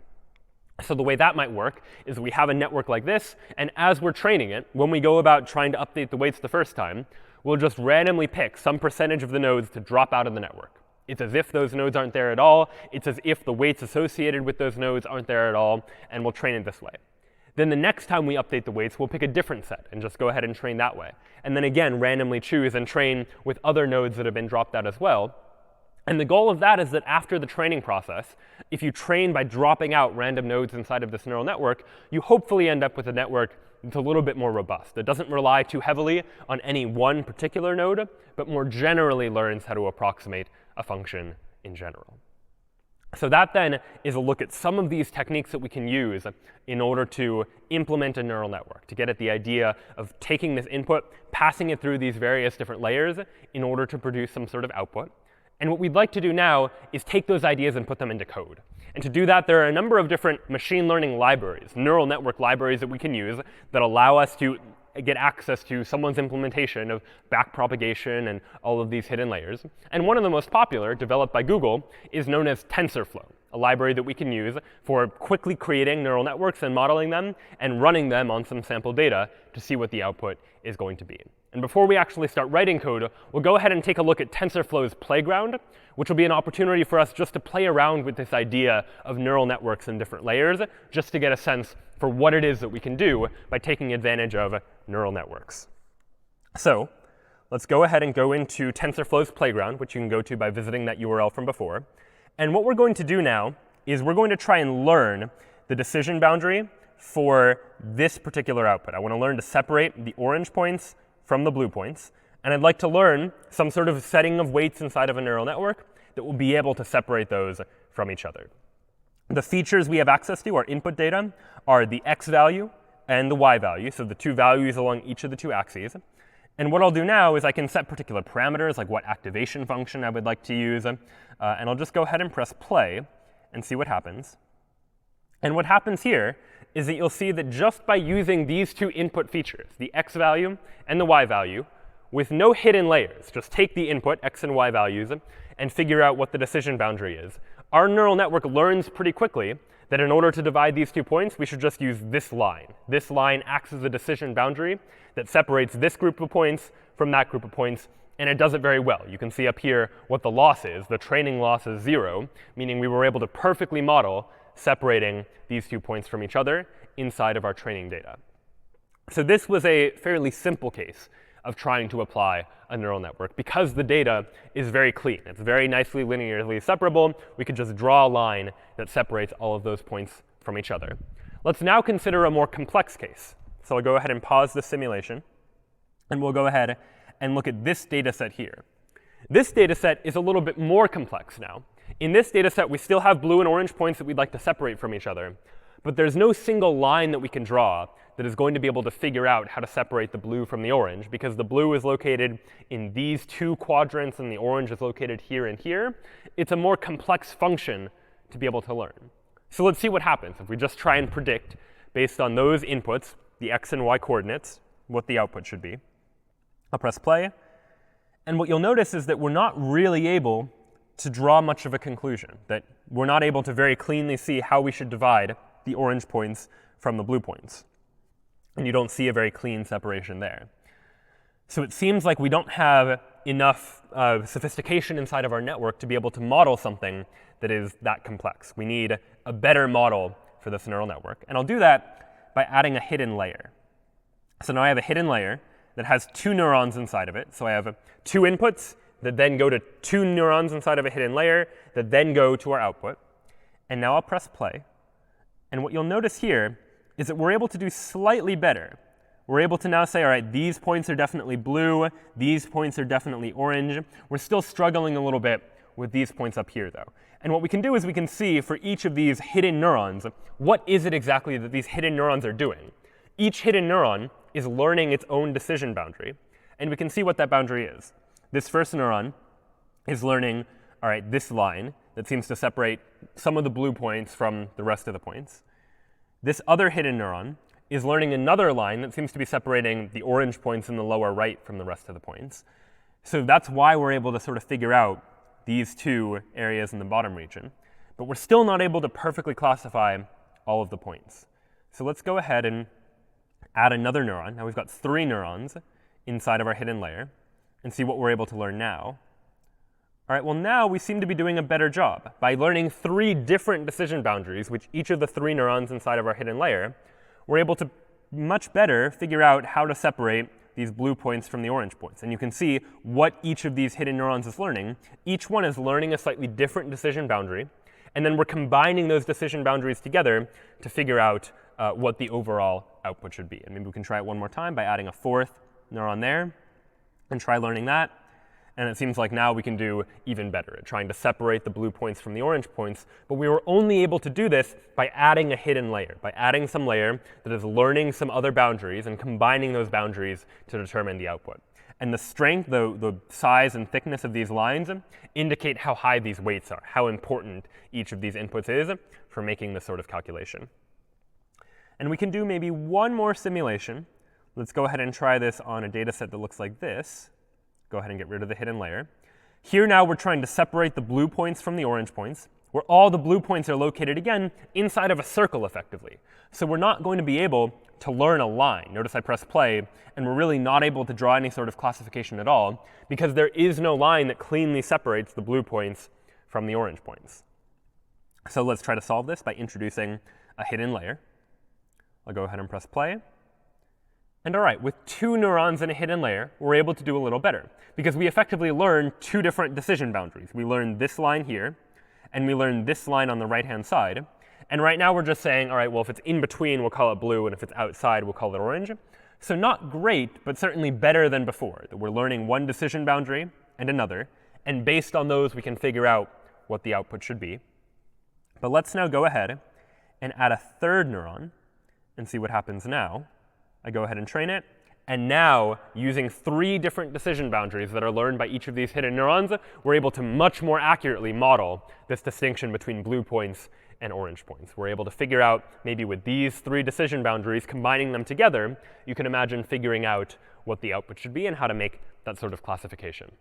So the way that might work is we have a network like this, and as we're training it, when we go about trying to update the weights the first time, we'll just randomly pick some percentage of the nodes to drop out of the network. It's as if those nodes aren't there at all. It's as if the weights associated with those nodes aren't there at all, and we'll train it this way. Then the next time we update the weights, we'll pick a different set and just go ahead and train that way. And then again, randomly choose and train with other nodes that have been dropped out as well. And the goal of that is that after the training process, if you train by dropping out random nodes inside of this neural network, you hopefully end up with a network that's a little bit more robust, that doesn't rely too heavily on any one particular node, but more generally learns how to approximate a function in general. So that then is a look at some of these techniques that we can use in order to implement a neural network, to get at the idea of taking this input, passing it through these various different layers in order to produce some sort of output. And what we'd like to do now is take those ideas and put them into code. And to do that, there are a number of different machine learning libraries, neural network libraries that we can use that allow us to get access to someone's implementation of backpropagation and all of these hidden layers. And one of the most popular, developed by Google, is known as TensorFlow, a library that we can use for quickly creating neural networks and modeling them and running them on some sample data to see what the output is going to be. And before we actually start writing code, we'll go ahead and take a look at TensorFlow's playground, which will be an opportunity for us just to play around with this idea of neural networks in different layers, just to get a sense for what it is that we can do by taking advantage of neural networks. So let's go ahead and go into TensorFlow's playground, which you can go to by visiting that URL from before. And what we're going to do now is we're going to try and learn the decision boundary for this particular output. I want to learn to separate the orange points from the blue points. And I'd like to learn some sort of setting of weights inside of a neural network that will be able to separate those from each other. The features we have access to, our input data, are the x value and the y value, so the two values along each of the two axes. And what I'll do now is I can set particular parameters, like what activation function I would like to use. And I'll just go ahead and press play and see what happens. And what happens here is that you'll see that just by using these two input features, the x value and the y value, with no hidden layers, just take the input, x and y values, and figure out what the decision boundary is, our neural network learns pretty quickly that in order to divide these 2 points, we should just use this line. This line acts as a decision boundary that separates this group of points from that group of points, and it does it very well. You can see up here what the loss is. The training loss is 0, meaning we were able to perfectly model separating these 2 points from each other inside of our training data. So this was a fairly simple case of trying to apply a neural network. Because the data is very clean, it's very nicely linearly separable, we could just draw a line that separates all of those points from each other. Let's now consider a more complex case. So I'll go ahead and pause the simulation, and we'll go ahead and look at this data set here. This data set is a little bit more complex now. In this data set, we still have blue and orange points that we'd like to separate from each other. But there's no single line that we can draw that is going to be able to figure out how to separate the blue from the orange, because the blue is located in these 2 quadrants and the orange is located here and here. It's a more complex function to be able to learn. So let's see what happens if we just try and predict, based on those inputs, the x and y coordinates, what the output should be. I'll press play. And what you'll notice is that we're not really able to draw much of a conclusion, that we're not able to very cleanly see how we should divide the orange points from the blue points. And you don't see a very clean separation there. So it seems like we don't have enough sophistication inside of our network to be able to model something that is that complex. We need a better model for this neural network. And I'll do that by adding a hidden layer. So now I have a hidden layer that has 2 neurons inside of it. So I have 2 inputs that then go to 2 neurons inside of a hidden layer that then go to our output. And now I'll press play. And what you'll notice here is that we're able to do slightly better. We're able to now say, all right, these points are definitely blue. These points are definitely orange. We're still struggling a little bit with these points up here, though. And what we can do is we can see for each of these hidden neurons, what is it exactly that these hidden neurons are doing? Each hidden neuron is learning its own decision boundary. And we can see what that boundary is. This first neuron is learning, all right, this line that seems to separate some of the blue points from the rest of the points. This other hidden neuron is learning another line that seems to be separating the orange points in the lower right from the rest of the points. So that's why we're able to sort of figure out these 2 areas in the bottom region. But we're still not able to perfectly classify all of the points. So let's go ahead and add another neuron. Now we've got 3 neurons inside of our hidden layer, and see what we're able to learn now. All right, well, now we seem to be doing a better job. By learning 3 different decision boundaries, which each of the 3 neurons inside of our hidden layer, we're able to much better figure out how to separate these blue points from the orange points. And you can see what each of these hidden neurons is learning. Each one is learning a slightly different decision boundary. And then we're combining those decision boundaries together to figure out what the overall output should be. And maybe we can try it one more time by adding a 4th neuron there and try learning that. And it seems like now we can do even better at trying to separate the blue points from the orange points. But we were only able to do this by adding a hidden layer, by adding some layer that is learning some other boundaries and combining those boundaries to determine the output. And the strength, the size and thickness of these lines indicate how high these weights are, how important each of these inputs is for making this sort of calculation. And we can do maybe one more simulation. Let's go ahead and try this on a data set that looks like this. Go ahead and get rid of the hidden layer. Here now we're trying to separate the blue points from the orange points, where all the blue points are located, again, inside of a circle effectively. So we're not going to be able to learn a line. Notice I press play, and we're really not able to draw any sort of classification at all, because there is no line that cleanly separates the blue points from the orange points. So let's try to solve this by introducing a hidden layer. I'll go ahead and press play. And all right, with 2 neurons in a hidden layer, we're able to do a little better, because we effectively learn 2 different decision boundaries. We learn this line here, and we learn this line on the right-hand side. And right now we're just saying, all right, well, if it's in between, we'll call it blue, and if it's outside, we'll call it orange. So not great, but certainly better than before, that we're learning one decision boundary and another. And based on those, we can figure out what the output should be. But let's now go ahead and add a third neuron and see what happens now. I go ahead and train it. And now, using 3 different decision boundaries that are learned by each of these hidden neurons, we're able to much more accurately model this distinction between blue points and orange points. We're able to figure out, maybe with these 3 decision boundaries, combining them together, you can imagine figuring out what the output should be and how to make that sort of classification.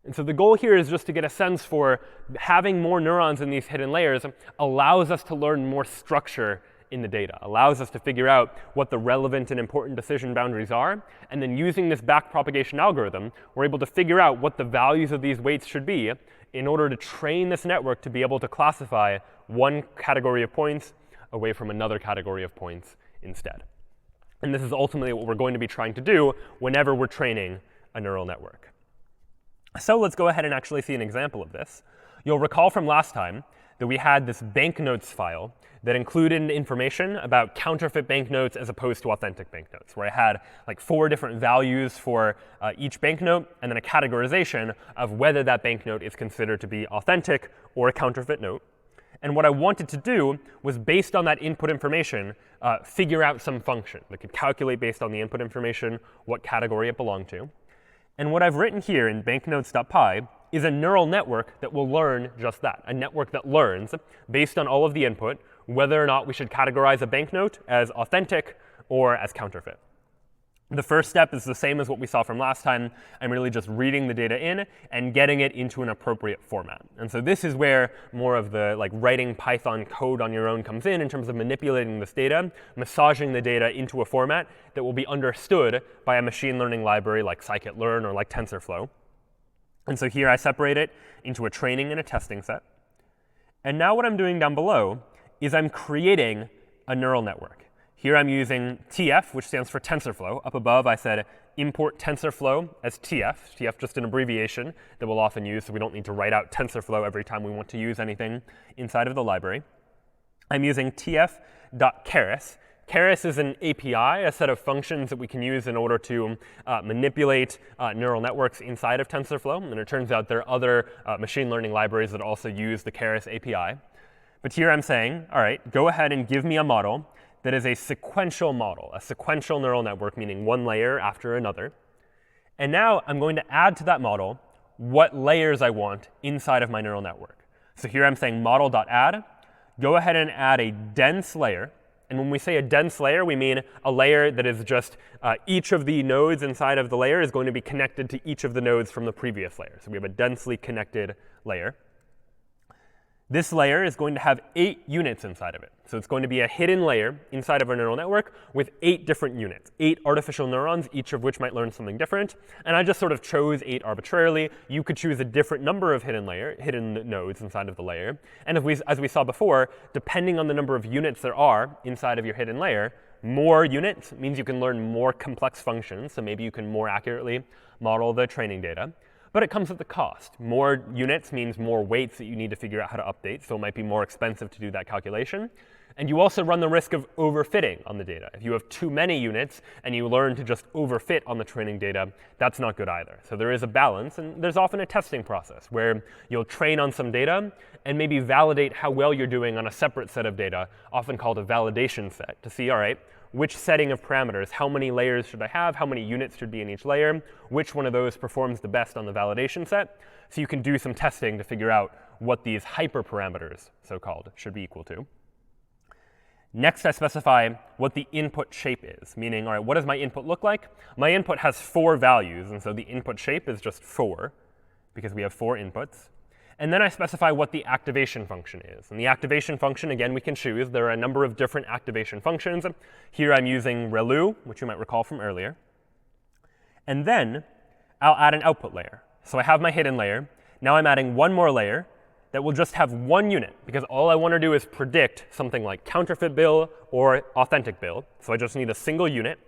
And so the goal here is just to get a sense for having more neurons in these hidden layers allows us to learn more structure in the data, allows us to figure out what the relevant and important decision boundaries are. And then using this backpropagation algorithm, we're able to figure out what the values of these weights should be in order to train this network to be able to classify one category of points away from another category of points instead. And this is ultimately what we're going to be trying to do whenever we're training a neural network. So let's go ahead and actually see an example of this. You'll recall from last time that we had this banknotes file that included information about counterfeit banknotes as opposed to authentic banknotes, where I had like 4 different values for each banknote, and then a categorization of whether that banknote is considered to be authentic or a counterfeit note. And what I wanted to do was, based on that input information, figure out some function that could calculate based on the input information what category it belonged to. And what I've written here in banknotes.py is a neural network that will learn just that, a network that learns, based on all of the input, whether or not we should categorize a banknote as authentic or as counterfeit. The first step is the same as what we saw from last time. I'm really just reading the data in and getting it into an appropriate format. And so this is where more of the writing Python code on your own comes in terms of manipulating this data, massaging the data into a format that will be understood by a machine learning library like scikit-learn or like TensorFlow. And so here I separate it into a training and a testing set. And now what I'm doing down below is I'm creating a neural network. Here I'm using TF, which stands for TensorFlow. Up above, I said import TensorFlow as TF. TF just an abbreviation that we'll often use, so we don't need to write out TensorFlow every time we want to use anything inside of the library. I'm using tf.keras. Keras is an API, a set of functions that we can use in order to manipulate neural networks inside of TensorFlow. And it turns out there are other machine learning libraries that also use the Keras API. But here I'm saying, all right, go ahead and give me a model that is a sequential model, a sequential neural network, meaning one layer after another. And now I'm going to add to that model what layers I want inside of my neural network. So here I'm saying model.add. Go ahead and add a dense layer. And when we say a dense layer, we mean a layer that is just each of the nodes inside of the layer is going to be connected to each of the nodes from the previous layer. So we have a densely connected layer. This layer is going to have 8 units inside of it. So it's going to be a hidden layer inside of our neural network with 8 different units, 8 artificial neurons, each of which might learn something different. And I just sort of chose 8 arbitrarily. You could choose a different number of hidden nodes inside of the layer. And as we saw before, depending on the number of units there are inside of your hidden layer, more units means you can learn more complex functions. So maybe you can more accurately model the training data. But it comes at the cost. More units means more weights that you need to figure out how to update, so it might be more expensive to do that calculation. And you also run the risk of overfitting on the data. If you have too many units and you learn to just overfit on the training data, that's not good either. So there is a balance, and there's often a testing process where you'll train on some data and maybe validate how well you're doing on a separate set of data, often called a validation set, to see, all right, which setting of parameters, how many layers should I have, how many units should be in each layer, which one of those performs the best on the validation set. So you can do some testing to figure out what these hyperparameters, so-called, should be equal to. Next, I specify what the input shape is, meaning, all right, what does my input look like? My input has 4 values, and so the input shape is just 4, because we have 4 inputs. And then I specify what the activation function is. And the activation function, again, we can choose. There are a number of different activation functions. Here I'm using ReLU, which you might recall from earlier. And then I'll add an output layer. So I have my hidden layer. Now I'm adding one more layer that will just have 1 unit, because all I want to do is predict something like counterfeit bill or authentic bill. So I just need a single unit.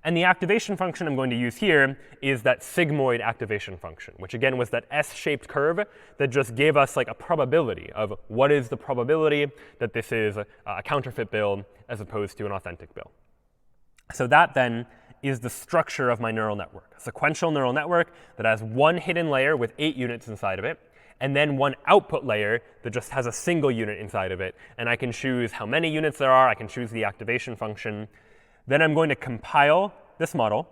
And the activation function I'm going to use here is that sigmoid activation function, which again was that S-shaped curve that just gave us like a probability of what is the probability that this is a counterfeit bill as opposed to an authentic bill. So that then is the structure of my neural network, a sequential neural network that has 1 hidden layer with 8 units inside of it. and then one output layer that just has a single unit inside of it. And I can choose how many units there are. I can choose the activation function. Then I'm going to compile this model.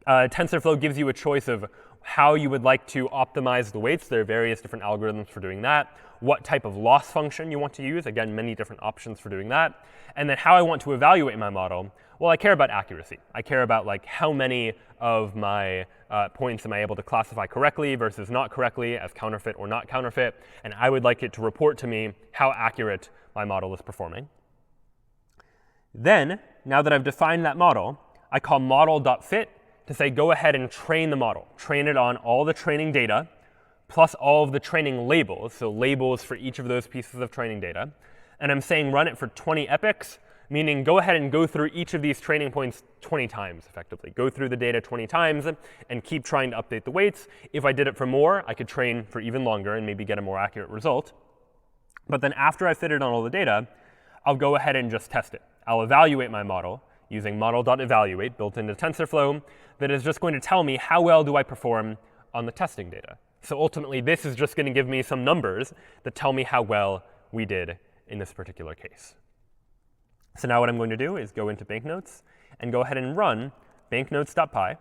TensorFlow gives you a choice of how you would like to optimize the weights. There are various different algorithms for doing that. What type of loss function you want to use. Again, many different options for doing that. And then how I want to evaluate my model. Well, I care about accuracy. I care about like how many of my points am I able to classify correctly versus not correctly as counterfeit or not counterfeit. And I would like it to report to me how accurate my model is performing. Then, now that I've defined that model, I call model.fit to say, go ahead and train the model. Train it on all the training data plus all of the training labels, so labels for each of those pieces of training data. And I'm saying run it for 20 epochs, meaning go ahead and go through each of these training points 20 times, effectively. Go through the data 20 times and keep trying to update the weights. If I did it for more, I could train for even longer and maybe get a more accurate result. But then after I fitted on all the data, I'll go ahead and just test it. I'll evaluate my model using model.evaluate built into TensorFlow that is just going to tell me how well do I perform on the testing data. So ultimately, this is just going to give me some numbers that tell me how well we did in this particular case. So now what I'm going to do is go into banknotes and go ahead and run banknotes.py.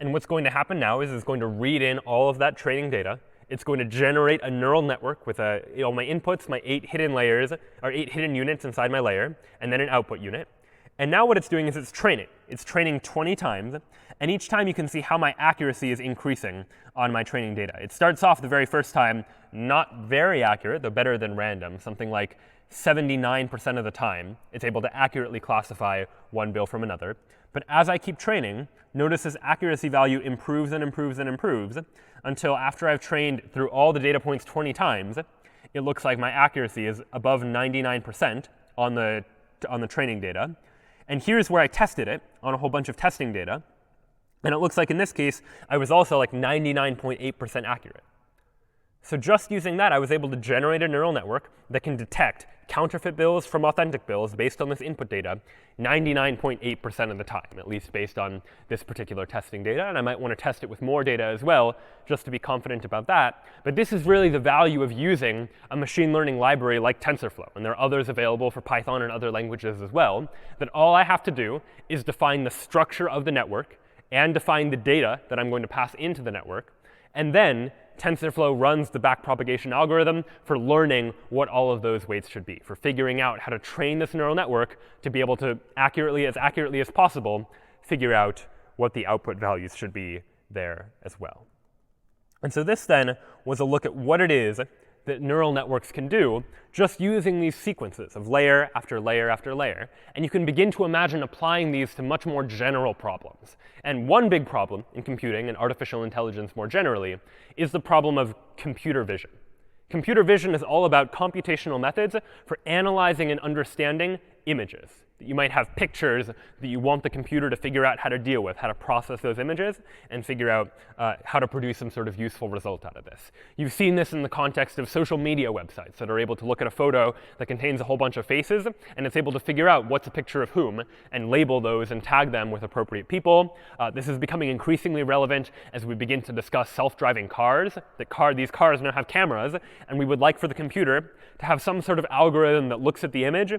And what's going to happen now is it's going to read in all of that training data. It's going to generate a neural network with all my inputs, my 8 hidden layers, or 8 hidden units inside my layer, and then an output unit. And now what it's doing is it's training. It's training 20 times. And each time you can see how my accuracy is increasing on my training data. It starts off the very first time not very accurate, though better than random, something like 79% of the time. It's able to accurately classify one bill from another. But as I keep training, notice this accuracy value improves and improves and improves until after I've trained through all the data points 20 times, it looks like my accuracy is above 99% on the training data. And here's where I tested it on a whole bunch of testing data. And it looks like in this case, I was also like 99.8% accurate. So just using that, I was able to generate a neural network that can detect counterfeit bills from authentic bills based on this input data 99.8% of the time, at least based on this particular testing data. And I might want to test it with more data as well, just to be confident about that. But this is really the value of using a machine learning library like TensorFlow. And there are others available for Python and other languages as well, that all I have to do is define the structure of the network and define the data that I'm going to pass into the network. And then TensorFlow runs the backpropagation algorithm for learning what all of those weights should be, for figuring out how to train this neural network to be able to accurately as possible, figure out what the output values should be there as well. And so this then was a look at what it is that neural networks can do just using these sequences of layer after layer after layer. And you can begin to imagine applying these to much more general problems. And one big problem in computing and artificial intelligence more generally is the problem of computer vision. Computer vision is all about computational methods for analyzing and understanding images. You might have pictures that you want the computer to figure out how to deal with, how to process those images, and figure out how to produce some sort of useful result out of this. You've seen this in the context of social media websites that are able to look at a photo that contains a whole bunch of faces, and it's able to figure out what's a picture of whom, and label those and tag them with appropriate people. This is becoming increasingly relevant as we begin to discuss self-driving cars. These cars now have cameras, and we would like for the computer to have some sort of algorithm that looks at the image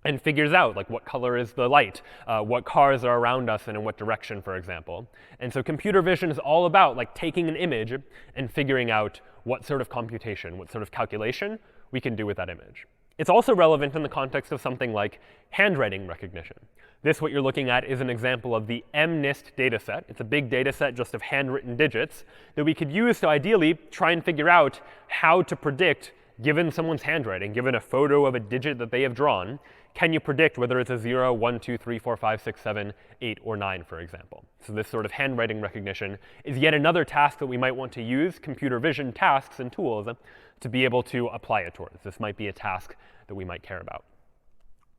and figures out like what color is the light, what cars are around us and in what direction, for example. And so computer vision is all about like taking an image and figuring out what sort of computation, what sort of calculation we can do with that image. It's also relevant in the context of something like handwriting recognition. This, what you're looking at, is an example of the MNIST dataset. It's a big dataset just of handwritten digits that we could use to ideally try and figure out how to predict, given someone's handwriting, given a photo of a digit that they have drawn, can you predict whether it's a 0, 1, 2, 3, 4, 5, 6, 7, 8, or 9, for example? So this sort of handwriting recognition is yet another task that we might want to use computer vision tasks and tools to be able to apply it towards. This might be a task that we might care about.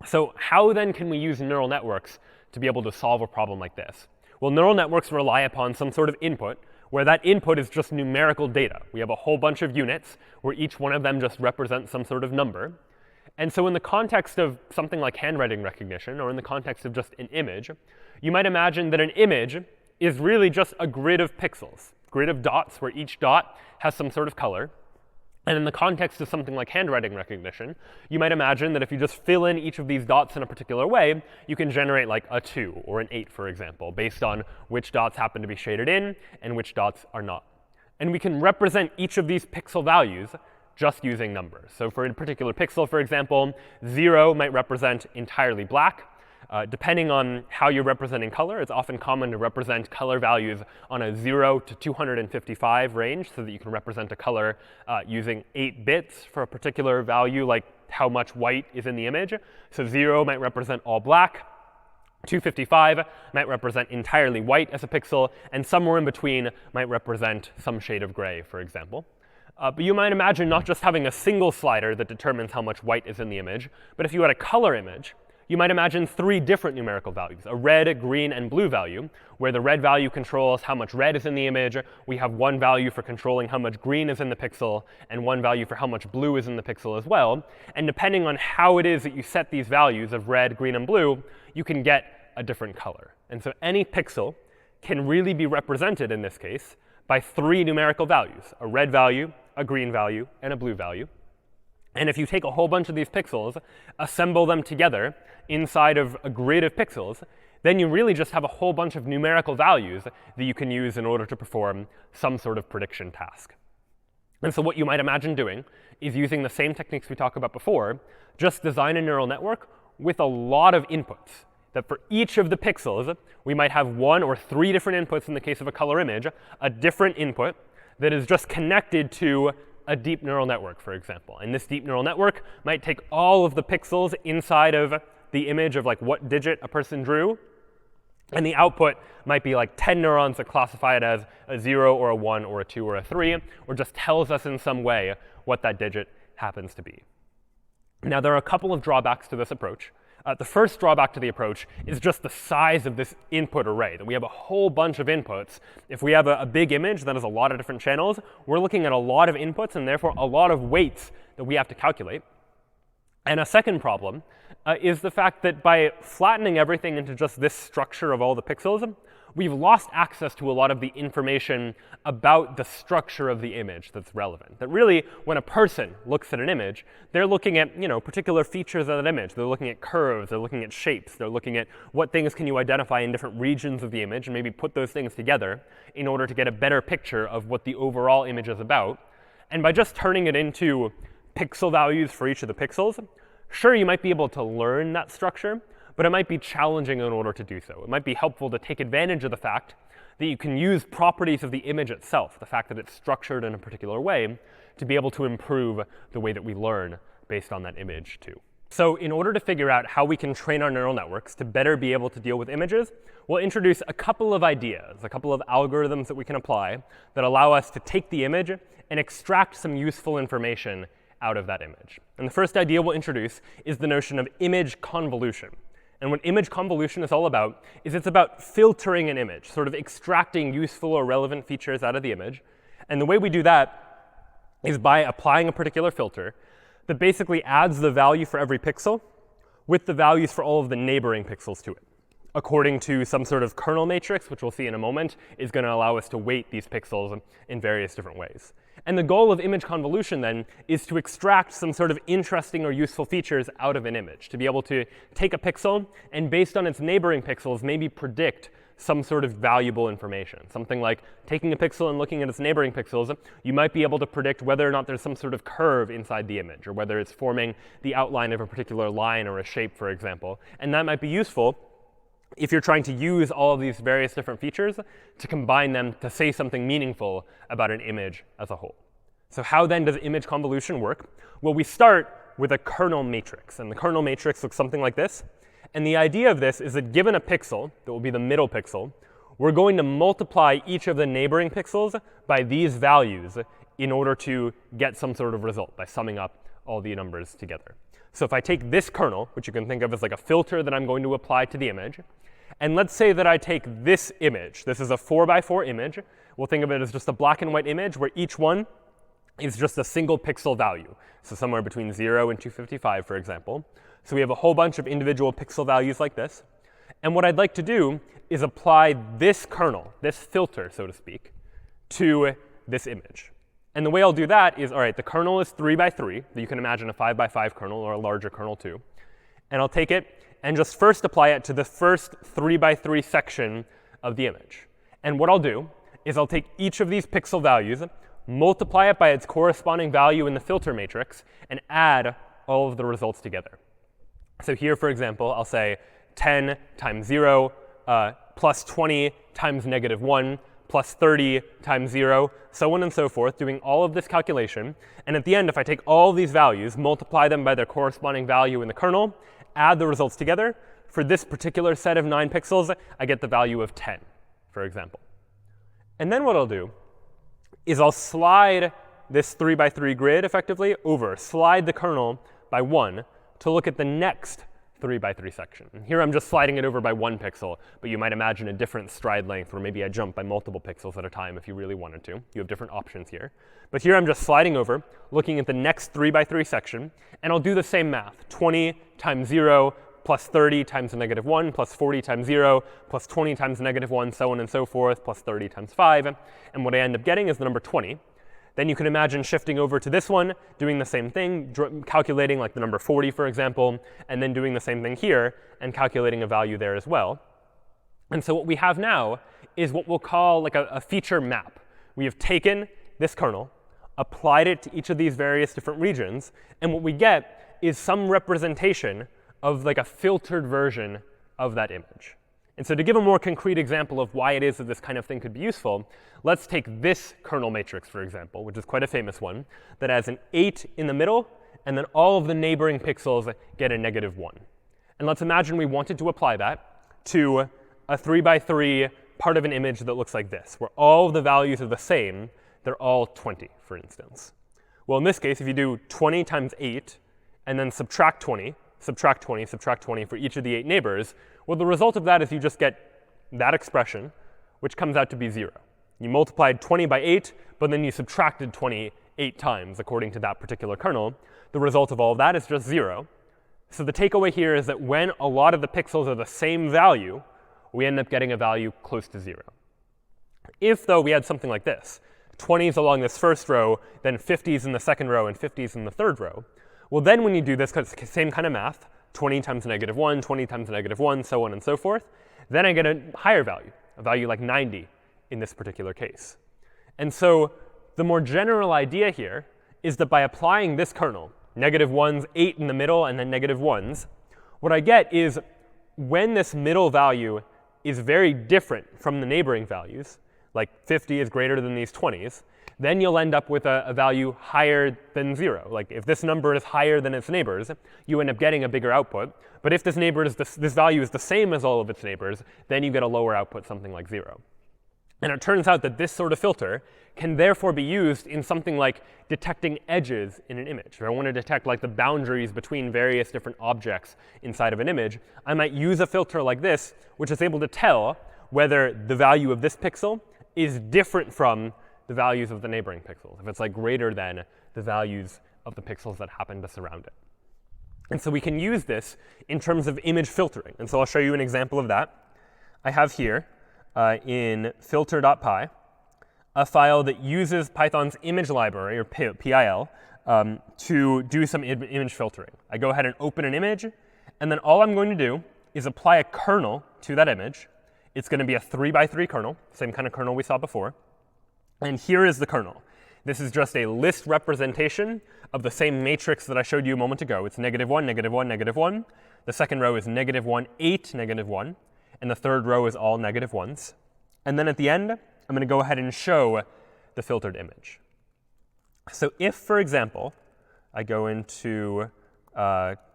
So how then can we use neural networks to be able to solve a problem like this? Well, neural networks rely upon some sort of input where that input is just numerical data. We have a whole bunch of units where each one of them just represents some sort of number. And so in the context of something like handwriting recognition, or in the context of just an image, you might imagine that an image is really just a grid of pixels. grid of dots where each dot has some sort of color. And in the context of something like handwriting recognition, you might imagine that if you just fill in each of these dots in a particular way, you can generate like a 2 or an 8, for example, based on which dots happen to be shaded in and which dots are not. And we can represent each of these pixel values just using numbers. So for a particular pixel, for example, 0 might represent entirely black. Depending on how you're representing color, it's often common to represent color values on a 0 to 255 range so that you can represent a color using 8 bits for a particular value, like how much white is in the image. So 0 might represent all black. 255 might represent entirely white as a pixel. And somewhere in between might represent some shade of gray, for example. But you might imagine not just having a single slider that determines how much white is in the image, but if you had a color image, you might imagine 3 different numerical values, a red, green, and blue value, where the red value controls how much red is in the image. We have one value for controlling how much green is in the pixel, and one value for how much blue is in the pixel as well. And depending on how it is that you set these values of red, green, and blue, you can get a different color. And so any pixel can really be represented, in this case, by 3 numerical values, a red value, a green value, and a blue value. And if you take a whole bunch of these pixels, assemble them together inside of a grid of pixels, then you really just have a whole bunch of numerical values that you can use in order to perform some sort of prediction task. And so what you might imagine doing is using the same techniques we talked about before, just design a neural network with a lot of inputs. That for each of the pixels, we might have 1 or 3 different inputs in the case of a color image, a different input that is just connected to a deep neural network, for example. And this deep neural network might take all of the pixels inside of the image of like what digit a person drew, and the output might be like 10 neurons that classify it as a 0 or a 1 or a 2 or a 3, or just tells us in some way what that digit happens to be. Now, there are a couple of drawbacks to this approach. The first drawback to the approach is just the size of this input array, that we have a whole bunch of inputs. If we have a big image that has a lot of different channels, we're looking at a lot of inputs and therefore a lot of weights that we have to calculate. And a second problem is the fact that by flattening everything into just this structure of all the pixels, we've lost access to a lot of the information about the structure of the image that's relevant. That really, when a person looks at an image, they're looking at particular features of that image. They're looking at curves. They're looking at shapes. They're looking at what things can you identify in different regions of the image, and maybe put those things together in order to get a better picture of what the overall image is about. And by just turning it into pixel values for each of the pixels, sure, you might be able to learn that structure, but it might be challenging in order to do so. It might be helpful to take advantage of the fact that you can use properties of the image itself, the fact that it's structured in a particular way, to be able to improve the way that we learn based on that image too. So in order to figure out how we can train our neural networks to better be able to deal with images, we'll introduce a couple of ideas, a couple of algorithms that we can apply that allow us to take the image and extract some useful information out of that image. And the first idea we'll introduce is the notion of image convolution. And what image convolution is all about is it's about filtering an image, sort of extracting useful or relevant features out of the image. And the way we do that is by applying a particular filter that basically adds the value for every pixel with the values for all of the neighboring pixels to it, according to some sort of kernel matrix, which we'll see in a moment, is going to allow us to weight these pixels in various different ways. And the goal of image convolution, then, is to extract some sort of interesting or useful features out of an image, to be able to take a pixel and, based on its neighboring pixels, maybe predict some sort of valuable information. Something like taking a pixel and looking at its neighboring pixels, you might be able to predict whether or not there's some sort of curve inside the image, or whether it's forming the outline of a particular line or a shape, for example. And that might be useful if you're trying to use all of these various different features to combine them to say something meaningful about an image as a whole. So how then does image convolution work? Well, we start with a kernel matrix. And the kernel matrix looks something like this. And the idea of this is that given a pixel, that will be the middle pixel, we're going to multiply each of the neighboring pixels by these values in order to get some sort of result by summing up all the numbers together. So if I take this kernel, which you can think of as like a filter that I'm going to apply to the image, and let's say that I take this image. This is a 4x4 image. We'll think of it as just a black and white image where each one is just a single pixel value. So somewhere between 0 and 255, for example. So we have a whole bunch of individual pixel values like this. And what I'd like to do is apply this kernel, this filter, so to speak, to this image. And the way I'll do that is, all right, the kernel is 3 by 3. You can imagine a 5 by 5 kernel or a larger kernel too. And I'll take it and just first apply it to the first 3 by 3 section of the image. And what I'll do is I'll take each of these pixel values, multiply it by its corresponding value in the filter matrix, and add all of the results together. So here, for example, I'll say 10 times 0 plus 20 times -1 plus 30 times 0, so on and so forth, doing all of this calculation. And at the end, if I take all these values, multiply them by their corresponding value in the kernel, add the results together, for this particular set of 9 pixels, I get the value of 10, for example. And then what I'll do is I'll slide this 3 by 3 grid effectively over, slide the kernel by 1 to look at the next 3 by 3 section. And here I'm just sliding it over by 1 pixel, but you might imagine a different stride length where maybe I jump by multiple pixels at a time if you really wanted to. You have different options here. But here I'm just sliding over, looking at the next 3 by 3 section, and I'll do the same math. 20 times 0 plus 30 times -1 plus 40 times 0 plus 20 times -1, so on and so forth, plus 30 times 5. And what I end up getting is the number 20. Then you can imagine shifting over to this one, doing the same thing, calculating like the number 40, for example, and then doing the same thing here and calculating a value there as well. And so what we have now is what we'll call like a feature map. We have taken this kernel, applied it to each of these various different regions, and what we get is some representation of like a filtered version of that image. And so to give a more concrete example of why it is that this kind of thing could be useful, let's take this kernel matrix, for example, which is quite a famous one, that has an 8 in the middle, and then all of the neighboring pixels get a -1. And let's imagine we wanted to apply that to a 3 by 3 part of an image that looks like this, where all of the values are the same. They're all 20, for instance. Well, in this case, if you do 20 times 8, and then subtract 20, subtract 20, subtract 20 for each of the 8 neighbors, well, the result of that is you just get that expression, which comes out to be 0. You multiplied 20 by 8, but then you subtracted 20 8 times according to that particular kernel. The result of all of that is just 0. So the takeaway here is that when a lot of the pixels are the same value, we end up getting a value close to 0. If, though, we had something like this, 20s along this first row, then 50s in the second row, and 50s in the third row, well, then when you do this same kind of math, 20 times -1, 20 times -1, so on and so forth, then I get a higher value, a value like 90 in this particular case. And so the more general idea here is that by applying this kernel, -1s, 8 in the middle, and then -1s, what I get is when this middle value is very different from the neighboring values, like 50 is greater than these 20s, then you'll end up with a value higher than 0. Like if this number is higher than its neighbors, you end up getting a bigger output. But if this value is the same as all of its neighbors, then you get a lower output, something like 0. And it turns out that this sort of filter can therefore be used in something like detecting edges in an image. If I want to detect like the boundaries between various different objects inside of an image, I might use a filter like this, which is able to tell whether the value of this pixel is different from the values of the neighboring pixels, if it's like greater than the values of the pixels that happen to surround it. And so we can use this in terms of image filtering. And so I'll show you an example of that. I have here in filter.py a file that uses Python's image library, or PIL, to do some image filtering. I go ahead and open an image, and then all I'm going to do is apply a kernel to that image. It's going to be a 3 by 3 kernel, same kind of kernel we saw before. And here is the kernel. This is just a list representation of the same matrix that I showed you a moment ago. It's -1, -1, -1. The second row is -1, 8, -1. And the third row is all -1s. And then at the end, I'm going to go ahead and show the filtered image. So if, for example, I go into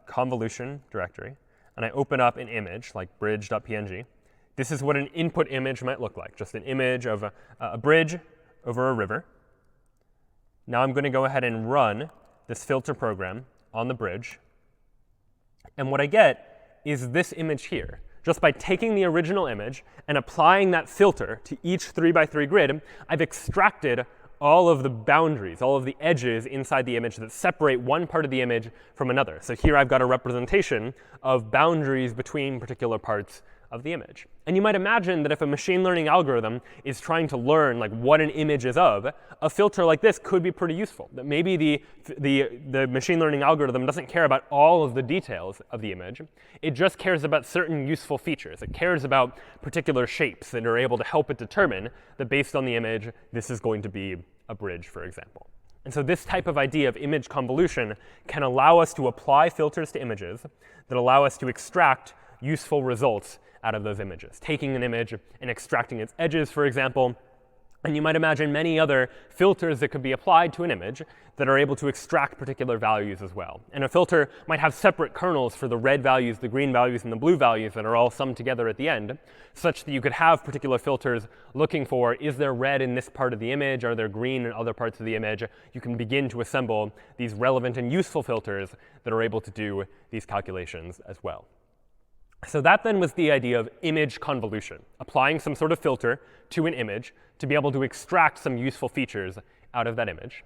convolution directory, and I open up an image like bridge.png, this is what an input image might look like, just an image of a bridge over a river. Now I'm going to go ahead and run this filter program on the bridge. And what I get is this image here. Just by taking the original image and applying that filter to each 3 by 3 grid, I've extracted all of the boundaries, all of the edges inside the image that separate one part of the image from another. So here I've got a representation of boundaries between particular parts of the image. And you might imagine that if a machine learning algorithm is trying to learn like what an image is of, a filter like this could be pretty useful. That maybe the machine learning algorithm doesn't care about all of the details of the image. It just cares about certain useful features. It cares about particular shapes that are able to help it determine that based on the image, this is going to be a bridge, for example. And so this type of idea of image convolution can allow us to apply filters to images that allow us to extract useful results out of those images, taking an image and extracting its edges, for example. And you might imagine many other filters that could be applied to an image that are able to extract particular values as well. And a filter might have separate kernels for the red values, the green values, and the blue values that are all summed together at the end, such that you could have particular filters looking for, is there red in this part of the image? Are there green in other parts of the image? You can begin to assemble these relevant and useful filters that are able to do these calculations as well. So that then was the idea of image convolution, applying some sort of filter to an image to be able to extract some useful features out of that image.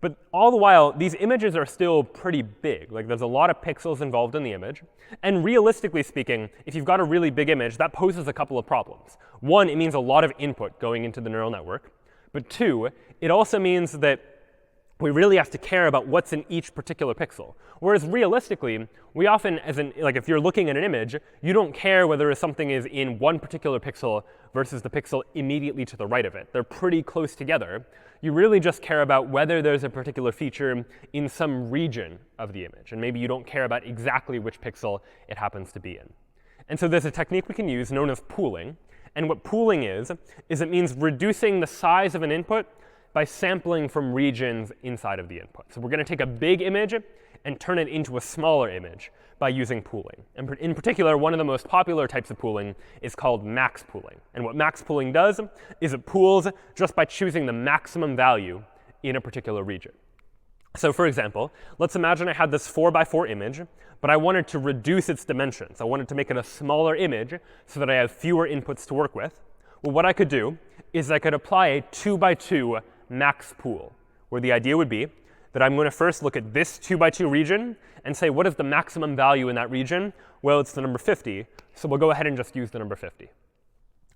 But all the while, these images are still pretty big. Like there's a lot of pixels involved in the image. And realistically speaking, if you've got a really big image, that poses a couple of problems. One, it means a lot of input going into the neural network. But two, it also means that we really have to care about what's in each particular pixel. Whereas realistically, we often, like if you're looking at an image, you don't care whether something is in one particular pixel versus the pixel immediately to the right of it. They're pretty close together. You really just care about whether there's a particular feature in some region of the image. And maybe you don't care about exactly which pixel it happens to be in. And so there's a technique we can use known as pooling. And what pooling is it means reducing the size of an input by sampling from regions inside of the input. So we're going to take a big image and turn it into a smaller image by using pooling. And in particular, one of the most popular types of pooling is called max pooling. And what max pooling does is it pools just by choosing the maximum value in a particular region. So for example, let's imagine I had this 4x4 image, but I wanted to reduce its dimensions. I wanted to make it a smaller image so that I have fewer inputs to work with. Well, what I could do is I could apply a 2x2 max pool, where the idea would be that I'm going to first look at this 2x2 region and say, what is the maximum value in that region? Well, it's the number 50, so we'll go ahead and just use the number 50.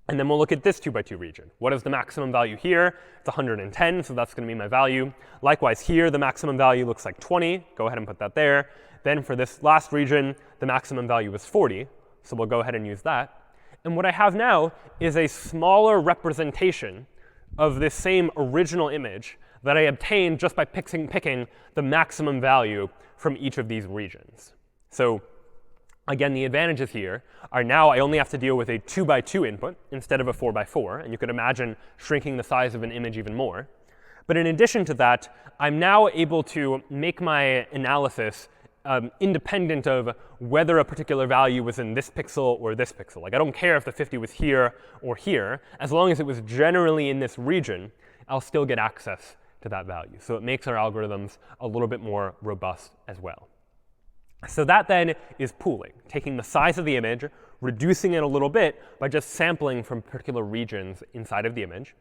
And then we'll look at this 2x2 region. What is the maximum value here? It's 110, so that's going to be my value. Likewise here, the maximum value looks like 20. Go ahead and put that there. Then for this last region, the maximum value is 40, so we'll go ahead and use that. And what I have now is a smaller representation of this same original image that I obtained just by picking the maximum value from each of these regions. So again, the advantages here are now I only have to deal with a 2x2 input instead of a 4x4. And you could imagine shrinking the size of an image even more. But in addition to that, I'm now able to make my analysis independent of whether a particular value was in this pixel or this pixel. Like I don't care if the 50 was here or here. As long as it was generally in this region, I'll still get access to that value. So it makes our algorithms a little bit more robust as well. So that then is pooling, taking the size of the image, reducing it a little bit by just sampling from particular regions inside of the image.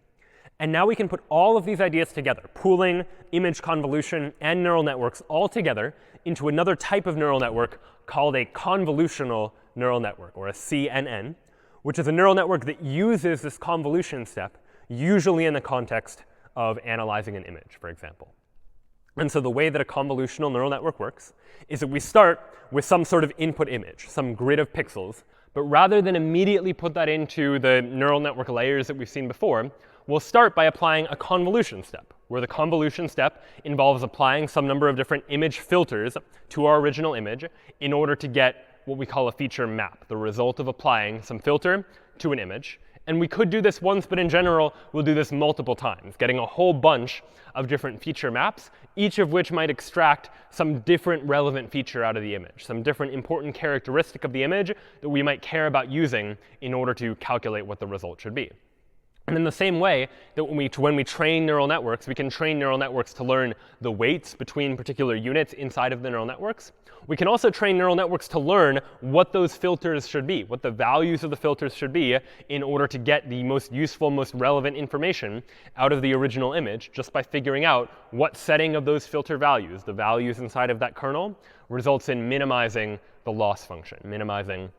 And now we can put all of these ideas together, pooling, image convolution, and neural networks all together into another type of neural network called a convolutional neural network, or a CNN, which is a neural network that uses this convolution step, usually in the context of analyzing an image, for example. And so the way that a convolutional neural network works is that we start with some sort of input image, some grid of pixels. But rather than immediately put that into the neural network layers that we've seen before, we'll start by applying a convolution step, where the convolution step involves applying some number of different image filters to our original image in order to get what we call a feature map, the result of applying some filter to an image. And we could do this once, but in general, we'll do this multiple times, getting a whole bunch of different feature maps, each of which might extract some different relevant feature out of the image, some different important characteristic of the image that we might care about using in order to calculate what the result should be. And in the same way that when we train neural networks, we can train neural networks to learn the weights between particular units inside of the neural networks. We can also train neural networks to learn what those filters should be, what the values of the filters should be in order to get the most useful, most relevant information out of the original image just by figuring out what setting of those filter values, the values inside of that kernel, results in minimizing the loss function, minimizing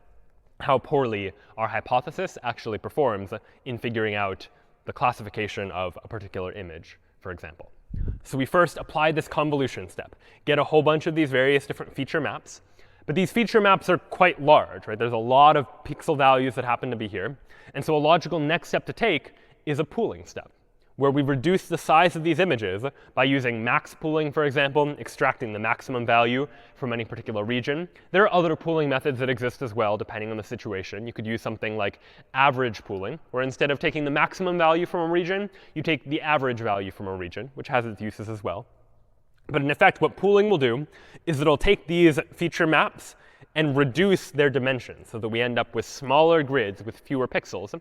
how poorly our hypothesis actually performs in figuring out the classification of a particular image, for example. So we first apply this convolution step, get a whole bunch of these various different feature maps. But these feature maps are quite large, right? There's a lot of pixel values that happen to be here. And so a logical next step to take is a pooling step, where we reduce the size of these images by using max pooling, for example, extracting the maximum value from any particular region. There are other pooling methods that exist as well, depending on the situation. You could use something like average pooling, where instead of taking the maximum value from a region, you take the average value from a region, which has its uses as well. But in effect, what pooling will do is it'll take these feature maps and reduce their dimensions so that we end up with smaller grids with fewer pixels.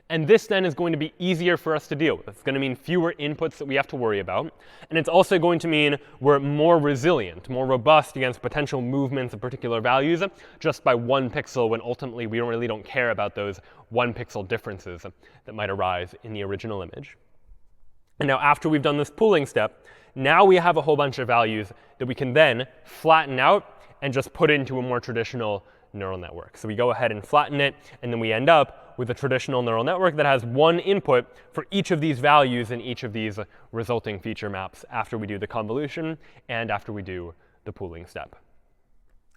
And this then is going to be easier for us to deal with. It's going to mean fewer inputs that we have to worry about. And it's also going to mean we're more resilient, more robust against potential movements of particular values just by 1 pixel, when ultimately we really don't care about those 1 pixel differences that might arise in the original image. And now after we've done this pooling step, now we have a whole bunch of values that we can then flatten out and just put into a more traditional neural network. So we go ahead and flatten it, and then we end up with a traditional neural network that has 1 input for each of these values in each of these resulting feature maps after we do the convolution and after we do the pooling step.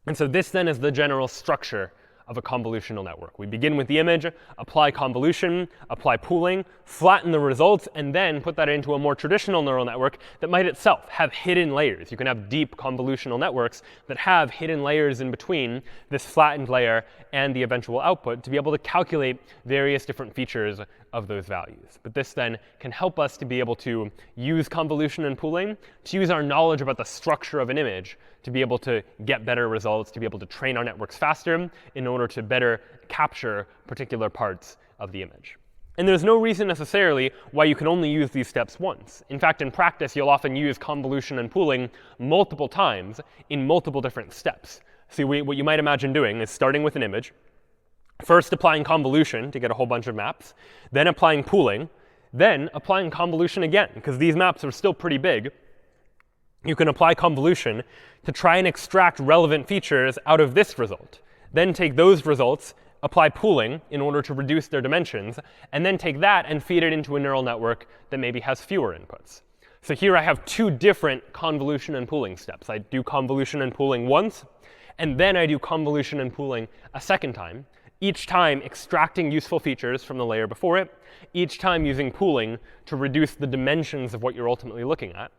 And so this then is the general structure of a convolutional network. We begin with the image, apply convolution, apply pooling, flatten the results, and then put that into a more traditional neural network that might itself have hidden layers. You can have deep convolutional networks that have hidden layers in between this flattened layer and the eventual output to be able to calculate various different features of those values. But this then can help us to be able to use convolution and pooling, to use our knowledge about the structure of an image to be able to get better results, to be able to train our networks faster in order to better capture particular parts of the image. And there's no reason necessarily why you can only use these steps once. In fact, in practice, you'll often use convolution and pooling multiple times in multiple different steps. So what you might imagine doing is starting with an image, first applying convolution to get a whole bunch of maps, then applying pooling, then applying convolution again, because these maps are still pretty big. You can apply convolution to try and extract relevant features out of this result. Then take those results, apply pooling in order to reduce their dimensions, and then take that and feed it into a neural network that maybe has fewer inputs. So here I have 2 different convolution and pooling steps. I do convolution and pooling once, and then I do convolution and pooling a second time, each time extracting useful features from the layer before it, each time using pooling to reduce the dimensions of what you're ultimately looking at.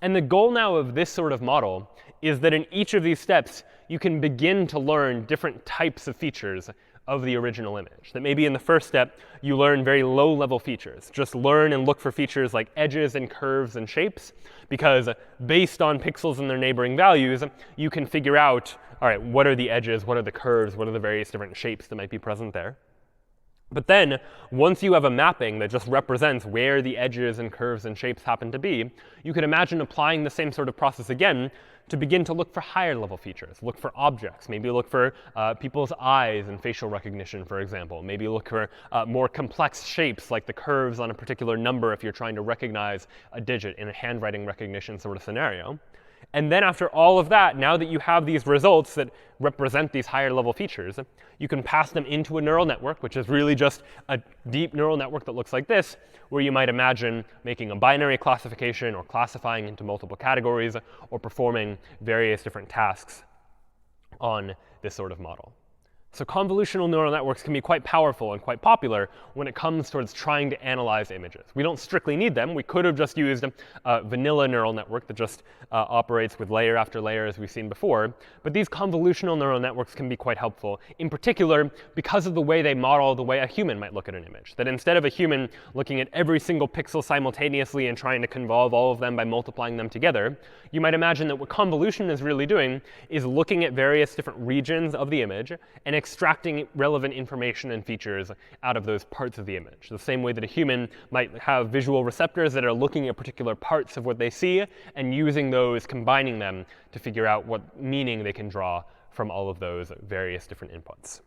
And the goal now of this sort of model is that in each of these steps, you can begin to learn different types of features of the original image. That maybe in the first step, you learn very low-level features. Just learn and look for features like edges and curves and shapes, because based on pixels and their neighboring values, you can figure out, all right, what are the edges, what are the curves, what are the various different shapes that might be present there. But then, once you have a mapping that just represents where the edges and curves and shapes happen to be, you could imagine applying the same sort of process again to begin to look for higher level features, look for objects, maybe look for people's eyes and facial recognition, for example. Maybe look for more complex shapes like the curves on a particular number if you're trying to recognize a digit in a handwriting recognition sort of scenario. And then after all of that, now that you have these results that represent these higher level features, you can pass them into a neural network, which is really just a deep neural network that looks like this, where you might imagine making a binary classification or classifying into multiple categories or performing various different tasks on this sort of model. So convolutional neural networks can be quite powerful and quite popular when it comes towards trying to analyze images. We don't strictly need them. We could have just used a vanilla neural network that just operates with layer after layer, as we've seen before. But these convolutional neural networks can be quite helpful, in particular because of the way they model the way a human might look at an image. That instead of a human looking at every single pixel simultaneously and trying to convolve all of them by multiplying them together, you might imagine that what convolution is really doing is looking at various different regions of the image and extracting relevant information and features out of those parts of the image. The same way that a human might have visual receptors that are looking at particular parts of what they see and using those, combining them to figure out what meaning they can draw from all of those various different inputs.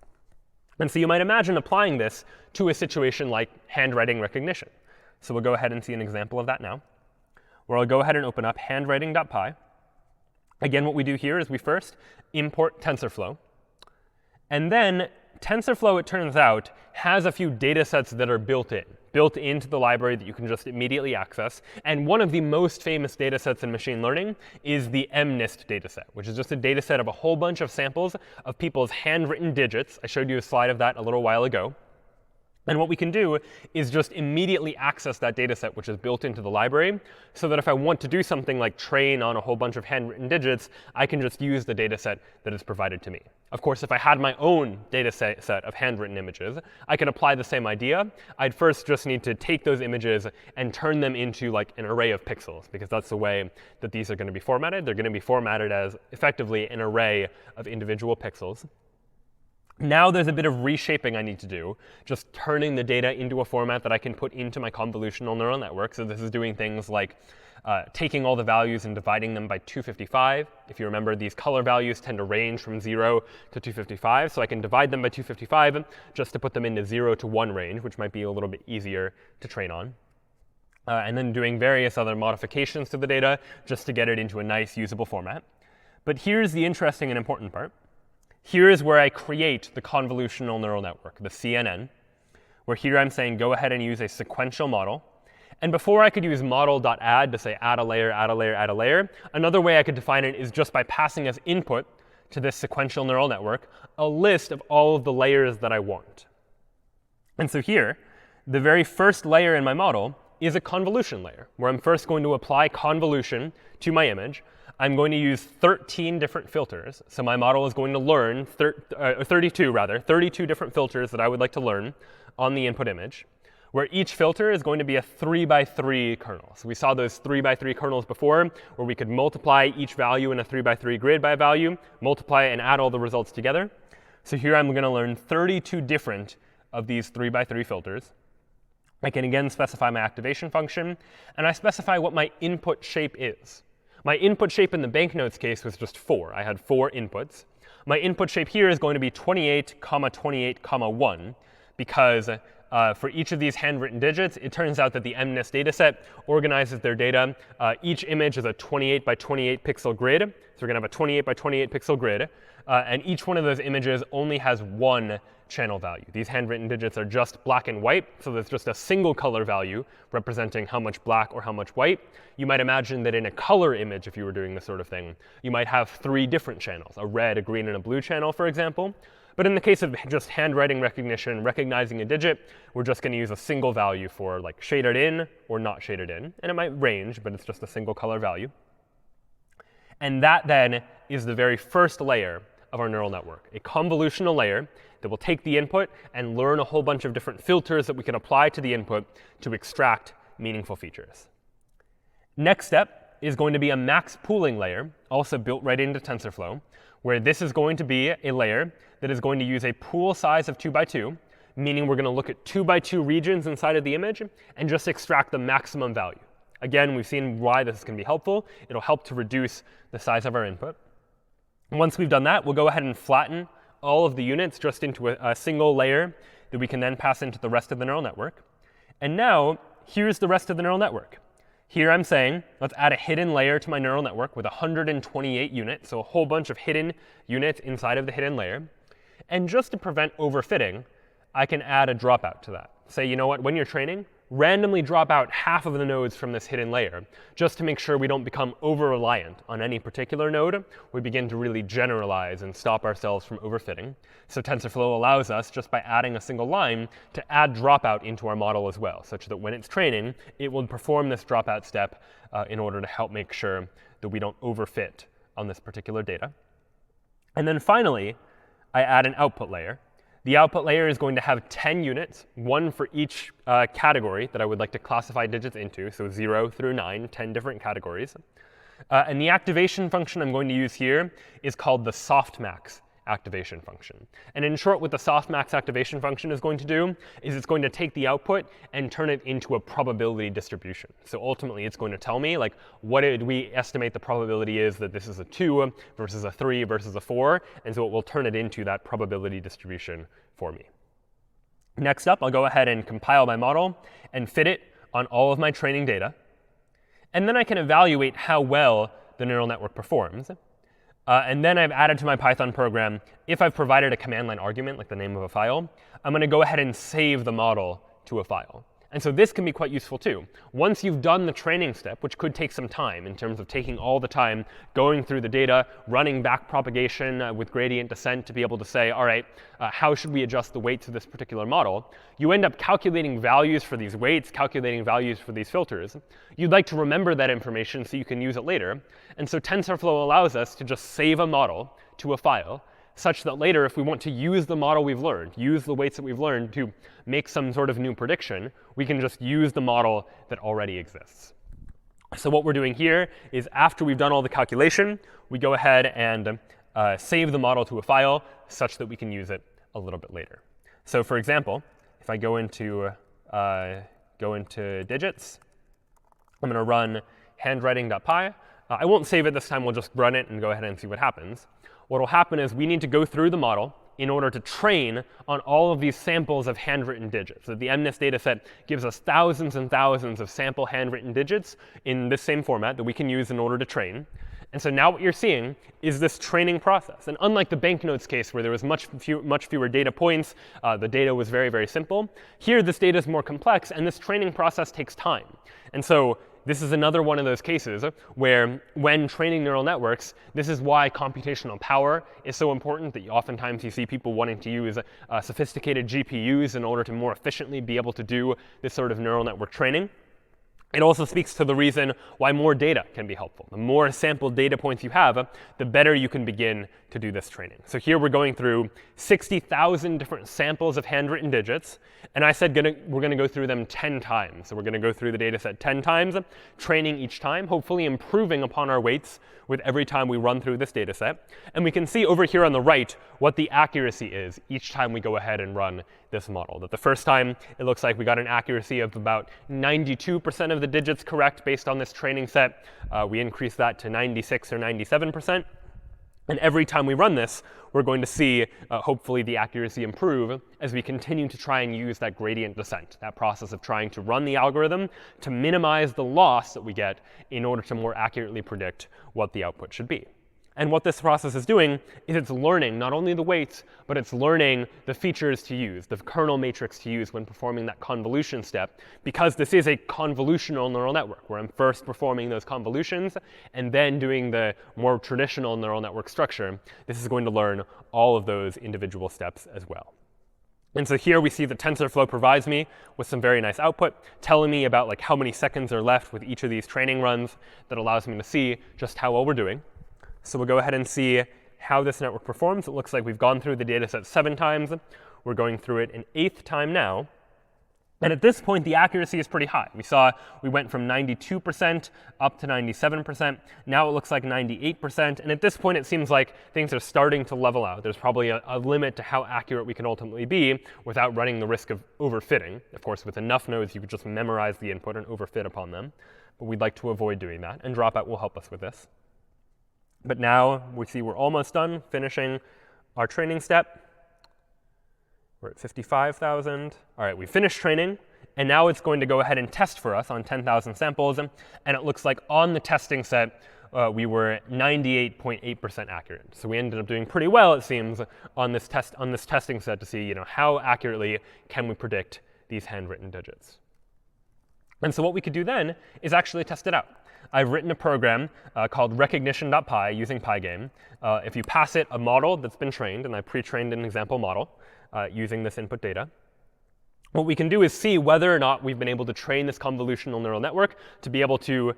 And so you might imagine applying this to a situation like handwriting recognition. So we'll go ahead and see an example of that now, where I'll go ahead and open up handwriting.py. Again, what we do here is we first import TensorFlow. And then TensorFlow, it turns out, has a few data sets that are built into the library that you can just immediately access. And one of the most famous data sets in machine learning is the MNIST data set, which is just a data set of a whole bunch of samples of people's handwritten digits. I showed you a slide of that a little while ago. And what we can do is just immediately access that data set, which is built into the library, so that if I want to do something like train on a whole bunch of handwritten digits, I can just use the data set that is provided to me. Of course, if I had my own data set of handwritten images, I can apply the same idea. I'd first just need to take those images and turn them into like an array of pixels, because that's the way that these are going to be formatted. They're going to be formatted as effectively an array of individual pixels. Now there's a bit of reshaping I need to do, just turning the data into a format that I can put into my convolutional neural network. So this is doing things like taking all the values and dividing them by 255. If you remember, these color values tend to range from 0 to 255. So I can divide them by 255 just to put them into 0 to 1 range, which might be a little bit easier to train on. And then doing various other modifications to the data just to get it into a nice, usable format. But here's the interesting and important part. Here is where I create the convolutional neural network, the CNN, where here I'm saying go ahead and use a sequential model. And before I could use model.add to say add a layer, add a layer, add a layer, another way I could define it is just by passing as input to this sequential neural network a list of all of the layers that I want. And so here, the very first layer in my model is a convolution layer, where I'm first going to apply convolution to my image. I'm going to use 13 different filters. So my model is going to learn 32 different filters that I would like to learn on the input image, where each filter is going to be a 3x3 kernel. So we saw those 3x3 kernels before, where we could multiply each value in a 3x3 grid by a value, multiply and add all the results together. So here I'm going to learn 32 different of these 3x3 filters. I can again specify my activation function, and I specify what my input shape is. My input shape in the banknotes case was just 4. I had 4 inputs. My input shape here is going to be 28, 28, 1, because for each of these handwritten digits, it turns out that the MNIST data set organizes their data. Each image is a 28 by 28 pixel grid. So we're going to have a 28 by 28 pixel grid. And each one of those images only has one channel value. These handwritten digits are just black and white, so there's just a single color value representing how much black or how much white. You might imagine that in a color image, if you were doing this sort of thing, you might have 3 different channels, a red, a green, and a blue channel, for example. But in the case of just handwriting recognition, recognizing a digit, we're just going to use a single value for like shaded in or not shaded in. And it might range, but it's just a single color value. And that then is the very first layer of our neural network, a convolutional layer that will take the input and learn a whole bunch of different filters that we can apply to the input to extract meaningful features. Next step is going to be a max pooling layer, also built right into TensorFlow, where this is going to be a layer that is going to use a pool size of 2 by 2, meaning we're going to look at 2 by 2 regions inside of the image and just extract the maximum value. Again, we've seen why this can be helpful. It'll help to reduce the size of our input. Once we've done that, we'll go ahead and flatten all of the units just into a single layer that we can then pass into the rest of the neural network. And now, here's the rest of the neural network. Here I'm saying, let's add a hidden layer to my neural network with 128 units, so a whole bunch of hidden units inside of the hidden layer. And just to prevent overfitting, I can add a dropout to that. Say, you know what, when you're training, randomly drop out half of the nodes from this hidden layer, just to make sure we don't become over-reliant on any particular node. We begin to really generalize and stop ourselves from overfitting. So TensorFlow allows us, just by adding a single line, to add dropout into our model as well, such that when it's training, it will perform this dropout step in order to help make sure that we don't overfit on this particular data. And then finally, I add an output layer. The output layer is going to have 10 units, one for each category that I would like to classify digits into, so 0 through 9, 10 different categories. And the activation function I'm going to use here is called the softmax activation function. And in short, what the softmax activation function is going to do is it's going to take the output and turn it into a probability distribution. So ultimately, it's going to tell me, like, what did we estimate the probability is that this is a 2 versus a 3 versus a 4. And so it will turn it into that probability distribution for me. Next up, I'll go ahead and compile my model and fit it on all of my training data. And then I can evaluate how well the neural network performs. And then I've added to my Python program, if I've provided a command line argument, like the name of a file, I'm going to go ahead and save the model to a file. And so this can be quite useful too. Once you've done the training step, which could take some time in terms of taking all the time, going through the data, running back propagation with gradient descent to be able to say, all right, how should we adjust the weights of this particular model? You end up calculating values for these weights, calculating values for these filters. You'd like to remember that information so you can use it later. And so TensorFlow allows us to just save a model to a file, such that later, if we want to use the model we've learned, use the weights that we've learned to make some sort of new prediction, we can just use the model that already exists. So what we're doing here is after we've done all the calculation, we go ahead and save the model to a file such that we can use it a little bit later. So for example, if I go into digits, I'm going to run handwriting.py. I won't save it this time. We'll just run it and go ahead and see what happens. What will happen is we need to go through the model in order to train on all of these samples of handwritten digits. So the MNIST data set gives us thousands and thousands of sample handwritten digits in this same format that we can use in order to train. And so now what you're seeing is this training process. And unlike the banknotes case where there was much fewer data points, the data was very, very simple, here this data is more complex, and this training process takes time. And so this is another one of those cases where when training neural networks, this is why computational power is so important, that oftentimes you see people wanting to use sophisticated GPUs in order to more efficiently be able to do this sort of neural network training. It also speaks to the reason why more data can be helpful. The more sample data points you have, the better you can begin to do this training. So here we're going through 60,000 different samples of handwritten digits. And I said we're going to go through them 10 times. So we're going to go through the data set 10 times, training each time, hopefully improving upon our weights with every time we run through this data set. And we can see over here on the right what the accuracy is each time we go ahead and run this model. That the first time, it looks like we got an accuracy of about 92% of the digits correct based on this training set. We increased that to 96 or 97%. And every time we run this, we're going to see, hopefully, the accuracy improve as we continue to try and use that gradient descent, that process of trying to run the algorithm to minimize the loss that we get in order to more accurately predict what the output should be. And what this process is doing is it's learning not only the weights, but it's learning the features to use, the kernel matrix to use when performing that convolution step, because this is a convolutional neural network, where I'm first performing those convolutions and then doing the more traditional neural network structure. This is going to learn all of those individual steps as well. And so here we see that TensorFlow provides me with some very nice output, telling me about like how many seconds are left with each of these training runs that allows me to see just how well we're doing. So we'll go ahead and see how this network performs. It looks like we've gone through the data set 7 times. We're going through it an 8th time now. And at this point, the accuracy is pretty high. We saw we went from 92% up to 97%. Now it looks like 98%. And at this point, it seems like things are starting to level out. There's probably a limit to how accurate we can ultimately be without running the risk of overfitting. Of course, with enough nodes, you could just memorize the input and overfit upon them. But we'd like to avoid doing that. And Dropout will help us with this. But now we see we're almost done finishing our training step. We're at 55,000. All right, we finished training. And now it's going to go ahead and test for us on 10,000 samples. And it looks like on the testing set, we were 98.8% accurate. So we ended up doing pretty well, it seems, on this testing set to see how accurately can we predict these handwritten digits. And so what we could do then is actually test it out. I've written a program called recognition.py using Pygame. If you pass it a model that's been trained, and I pre-trained an example model using this input data, what we can do is see whether or not we've been able to train this convolutional neural network to be able to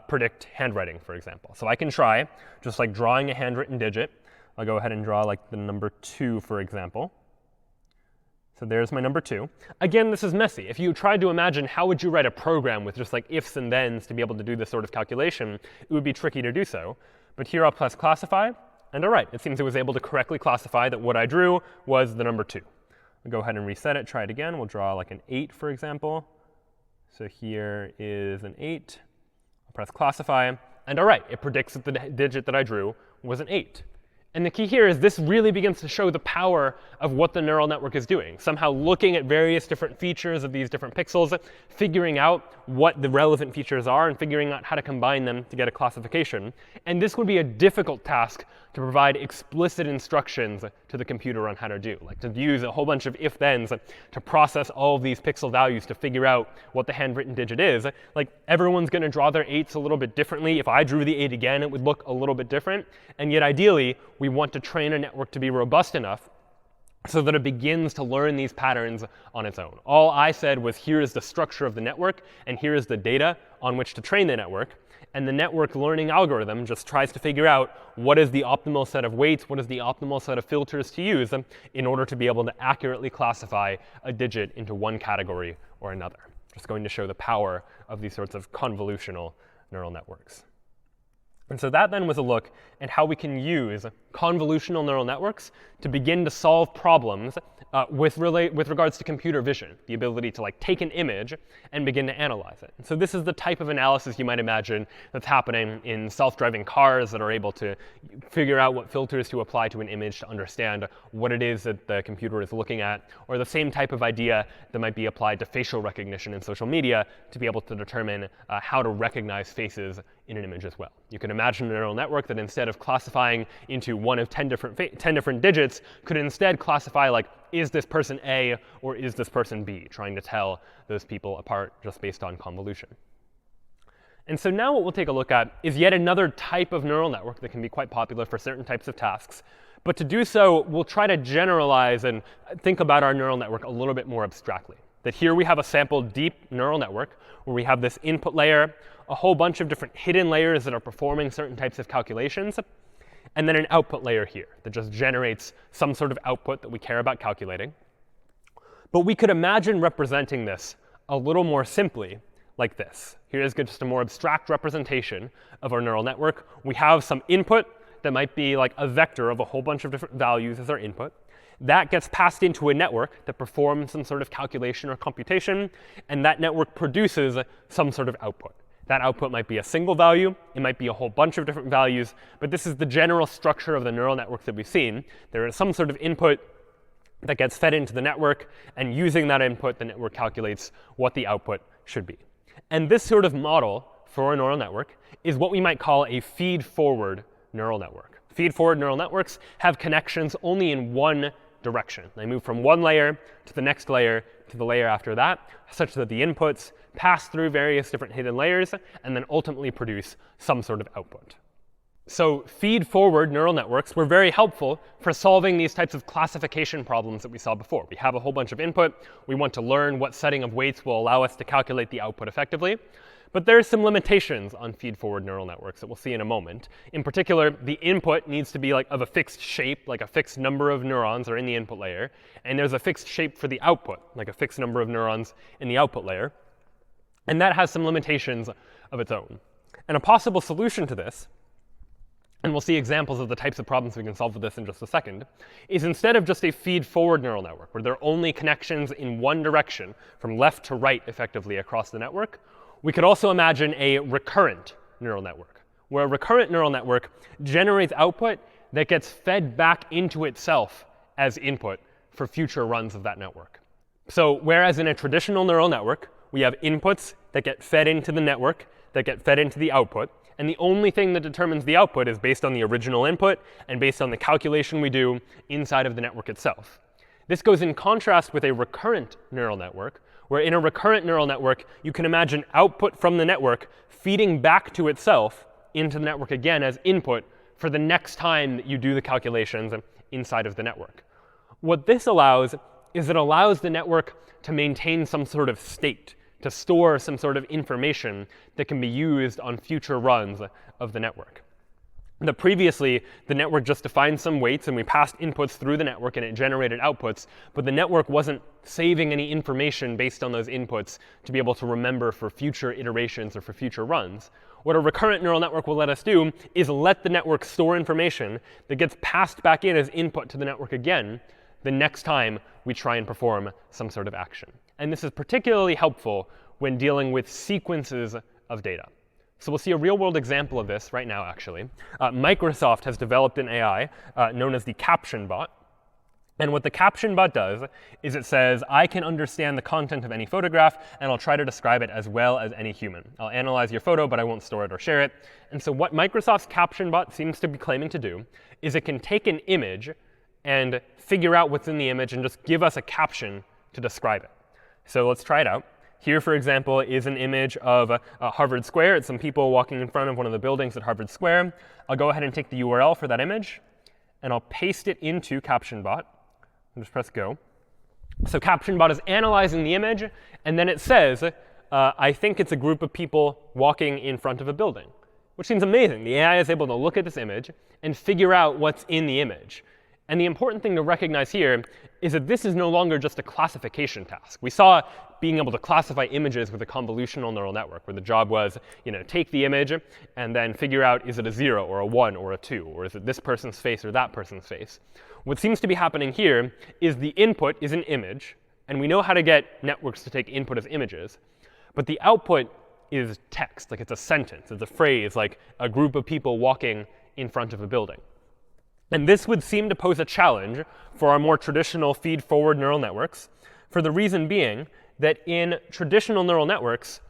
predict handwriting, for example. So I can try just like drawing a handwritten digit. I'll go ahead and draw like the number 2, for example. So there's my number 2. Again, this is messy. If you tried to imagine how would you write a program with just like ifs and thens to be able to do this sort of calculation, it would be tricky to do so. But here I'll press classify. And all right, it seems it was able to correctly classify that what I drew was the number 2. I'll go ahead and reset it, try it again. We'll draw like an 8, for example. So here is an 8. I'll press classify. And all right, it predicts that the digit that I drew was an 8. And the key here is this really begins to show the power of what the neural network is doing, somehow looking at various different features of these different pixels, figuring out what the relevant features are, and figuring out how to combine them to get a classification. And this would be a difficult task to provide explicit instructions to the computer on how to do, like to use a whole bunch of if-thens to process all of these pixel values to figure out what the handwritten digit is. Like, everyone's going to draw their 8s a little bit differently. If I drew the 8 again, it would look a little bit different. And yet, ideally, we want to train a network to be robust enough so that it begins to learn these patterns on its own. All I said was, here is the structure of the network, and here is the data on which to train the network. And the network learning algorithm just tries to figure out what is the optimal set of weights, what is the optimal set of filters to use in order to be able to accurately classify a digit into one category or another. Just going to show the power of these sorts of convolutional neural networks. And so that then was a look at how we can use convolutional neural networks to begin to solve problems with regards to computer vision, the ability to take an image and begin to analyze it. And so this is the type of analysis you might imagine that's happening in self-driving cars that are able to figure out what filters to apply to an image to understand what it is that the computer is looking at, or the same type of idea that might be applied to facial recognition in social media to be able to determine how to recognize faces in an image as well. You can imagine a neural network that instead of classifying into one of 10 different digits, could instead classify is this person A or is this person B, trying to tell those people apart just based on convolution. And so now what we'll take a look at is yet another type of neural network that can be quite popular for certain types of tasks. But to do so, we'll try to generalize and think about our neural network a little bit more abstractly. That here we have a sample deep neural network where we have this input layer, a whole bunch of different hidden layers that are performing certain types of calculations, and then an output layer here that just generates some sort of output that we care about calculating. But we could imagine representing this a little more simply like this. Here is just a more abstract representation of our neural network. We have some input that might be like a vector of a whole bunch of different values as our input. That gets passed into a network that performs some sort of calculation or computation, and that network produces some sort of output. That output might be a single value. It might be a whole bunch of different values. But this is the general structure of the neural network that we've seen. There is some sort of input that gets fed into the network. And using that input, the network calculates what the output should be. And this sort of model for a neural network is what we might call a feed-forward neural network. Feed-forward neural networks have connections only in one direction. They move from one layer to the next layer to the layer after that, such that the inputs pass through various different hidden layers and then ultimately produce some sort of output. So feed-forward neural networks were very helpful for solving these types of classification problems that we saw before. We have a whole bunch of input. We want to learn what setting of weights will allow us to calculate the output effectively. But there are some limitations on feed-forward neural networks that we'll see in a moment. In particular, the input needs to be of a fixed shape, like a fixed number of neurons are in the input layer. And there's a fixed shape for the output, like a fixed number of neurons in the output layer. And that has some limitations of its own. And a possible solution to this, and we'll see examples of the types of problems we can solve with this in just a second, is instead of just a feed-forward neural network, where there are only connections in one direction, from left to right effectively across the network, we could also imagine a recurrent neural network, where a recurrent neural network generates output that gets fed back into itself as input for future runs of that network. So whereas in a traditional neural network, we have inputs that get fed into the network, that get fed into the output, and the only thing that determines the output is based on the original input and based on the calculation we do inside of the network itself. This goes in contrast with a recurrent neural network, where in a recurrent neural network, you can imagine output from the network feeding back to itself into the network again as input for the next time that you do the calculations inside of the network. What this allows is it allows the network to maintain some sort of state, to store some sort of information that can be used on future runs of the network. Previously, the network just defined some weights, and we passed inputs through the network, and it generated outputs. But the network wasn't saving any information based on those inputs to be able to remember for future iterations or for future runs. What a recurrent neural network will let us do is let the network store information that gets passed back in as input to the network again the next time we try and perform some sort of action. And this is particularly helpful when dealing with sequences of data. So we'll see a real-world example of this right now, actually. Microsoft has developed an AI known as the Caption Bot. And what the caption bot does is it says, I can understand the content of any photograph, and I'll try to describe it as well as any human. I'll analyze your photo, but I won't store it or share it. And so what Microsoft's caption bot seems to be claiming to do is it can take an image and figure out what's in the image and just give us a caption to describe it. So let's try it out. Here, for example, is an image of Harvard Square. It's some people walking in front of one of the buildings at Harvard Square. I'll go ahead and take the URL for that image, and I'll paste it into caption bot. Just press go. So caption bot is analyzing the image, and then it says, I think it's a group of people walking in front of a building, which seems amazing. The AI is able to look at this image and figure out what's in the image. And the important thing to recognize here is that this is no longer just a classification task. We saw being able to classify images with a convolutional neural network, where the job was, take the image and then figure out, is it a 0 or a 1 or a 2, or is it this person's face or that person's face? What seems to be happening here is the input is an image, and we know how to get networks to take input as images. But the output is text, like it's a sentence, it's a phrase, like a group of people walking in front of a building. And this would seem to pose a challenge for our more traditional feed-forward neural networks, for the reason being that in traditional neural networks,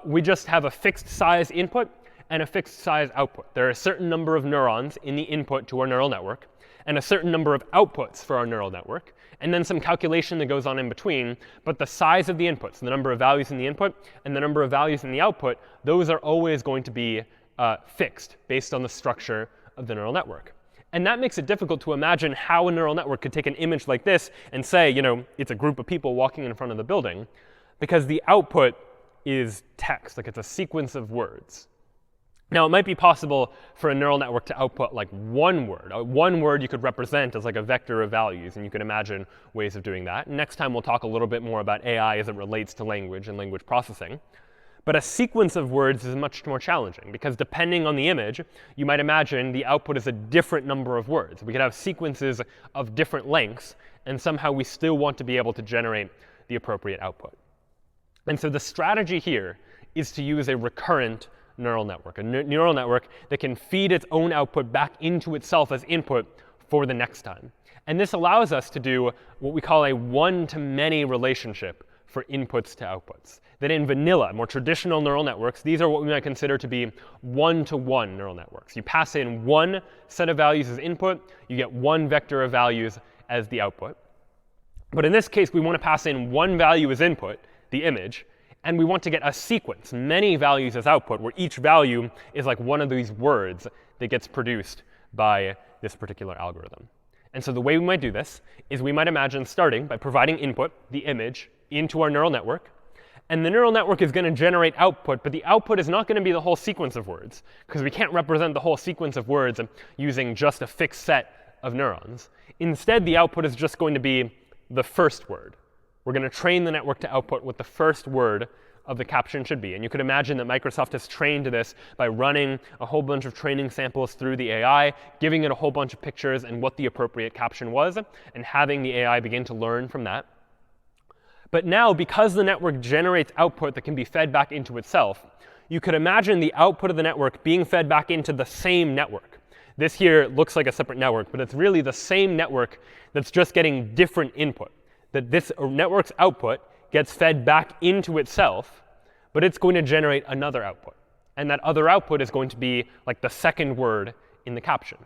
we just have a fixed size input and a fixed size output. There are a certain number of neurons in the input to our neural network, and a certain number of outputs for our neural network, and then some calculation that goes on in between. But the size of the inputs, the number of values in the input, and the number of values in the output, those are always going to be fixed based on the structure of the neural network. And that makes it difficult to imagine how a neural network could take an image like this and say, it's a group of people walking in front of the building, because the output is text, like it's a sequence of words. Now, it might be possible for a neural network to output like one word. One word you could represent as like a vector of values, and you can imagine ways of doing that. Next time, we'll talk a little bit more about AI as it relates to language and language processing. But a sequence of words is much more challenging, because depending on the image, you might imagine the output is a different number of words. We could have sequences of different lengths, and somehow we still want to be able to generate the appropriate output. And so the strategy here is to use a recurrent neural network, a neural network that can feed its own output back into itself as input for the next time. And this allows us to do what we call a one-to-many relationship for inputs to outputs. That in vanilla, more traditional neural networks, these are what we might consider to be one-to-one neural networks. You pass in one set of values as input, you get one vector of values as the output. But in this case, we want to pass in one value as input, the image, and we want to get a sequence, many values as output, where each value is like one of these words that gets produced by this particular algorithm. And so the way we might do this is we might imagine starting by providing input, the image, into our neural network. And the neural network is going to generate output, but the output is not going to be the whole sequence of words, because we can't represent the whole sequence of words using just a fixed set of neurons. Instead, the output is just going to be the first word. We're going to train the network to output what the first word of the caption should be. And you could imagine that Microsoft has trained this by running a whole bunch of training samples through the AI, giving it a whole bunch of pictures and what the appropriate caption was, and having the AI begin to learn from that. But now, because the network generates output that can be fed back into itself, you could imagine the output of the network being fed back into the same network. This here looks like a separate network, but it's really the same network that's just getting different input. That this network's output gets fed back into itself, but it's going to generate another output. And that other output is going to be like the second word in the caption.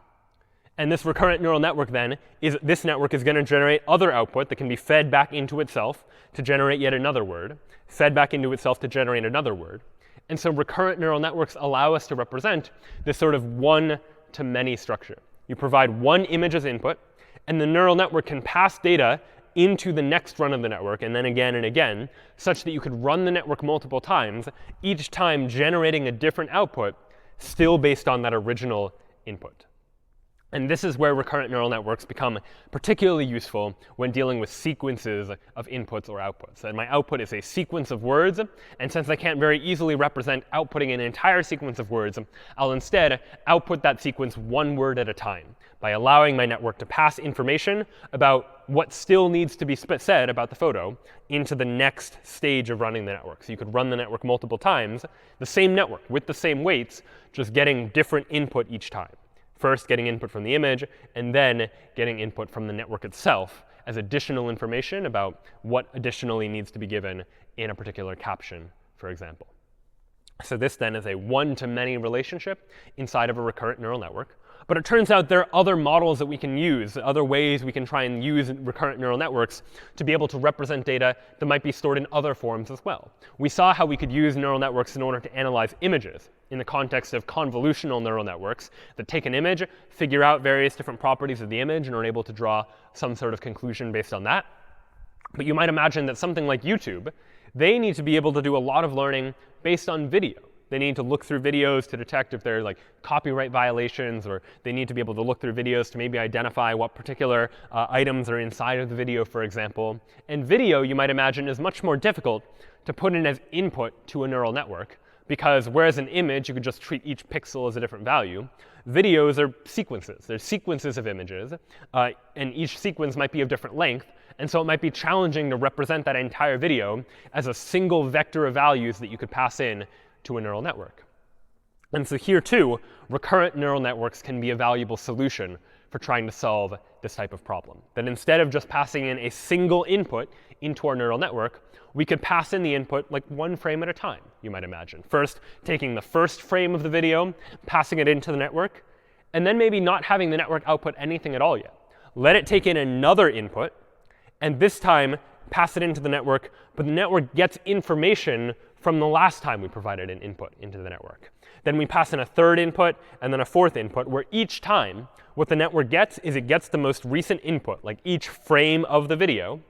And this recurrent neural network then is this network is going to generate other output that can be fed back into itself to generate yet another word, fed back into itself to generate another word. And so recurrent neural networks allow us to represent this sort of one-to-many structure. You provide one image as input, and the neural network can pass data into the next run of the network, and then again and again, such that you could run the network multiple times, each time generating a different output, still based on that original input. And this is where recurrent neural networks become particularly useful when dealing with sequences of inputs or outputs. And my output is a sequence of words, and since I can't very easily represent outputting an entire sequence of words, I'll instead output that sequence one word at a time by allowing my network to pass information about what still needs to be said about the photo into the next stage of running the network. So you could run the network multiple times, the same network with the same weights, just getting different input each time. First, getting input from the image, and then getting input from the network itself as additional information about what additionally needs to be given in a particular caption, for example. So this then is a one-to-many relationship inside of a recurrent neural network. But it turns out there are other models that we can use, other ways we can try and use recurrent neural networks to be able to represent data that might be stored in other forms as well. We saw how we could use neural networks in order to analyze images in the context of convolutional neural networks that take an image, figure out various different properties of the image, and are able to draw some sort of conclusion based on that. But you might imagine that something like YouTube, they need to be able to do a lot of learning based on video. They need to look through videos to detect if there are like copyright violations, or they need to be able to look through videos to maybe identify what particular items are inside of the video, for example. And video, you might imagine, is much more difficult to put in as input to a neural network, because whereas an image, you could just treat each pixel as a different value, videos are sequences. They're sequences of images, and each sequence might be of different length. And so it might be challenging to represent that entire video as a single vector of values that you could pass in to a neural network. And so here, too, recurrent neural networks can be a valuable solution for trying to solve this type of problem. That instead of just passing in a single input into our neural network, we could pass in the input like one frame at a time, you might imagine. First, taking the first frame of the video, passing it into the network, and then maybe not having the network output anything at all yet. Let it take in another input, and this time pass it into the network, but the network gets information from the last time we provided an input into the network. Then we pass in a third input and then a fourth input, where each time what the network gets is it gets the most recent input, like each frame of the video,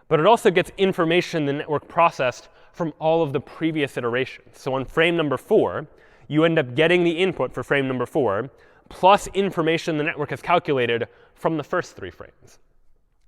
but it also gets information the network processed from all of the previous iterations. So on frame number 4, you end up getting the input for frame number 4, plus information the network has calculated from the first 3 frames.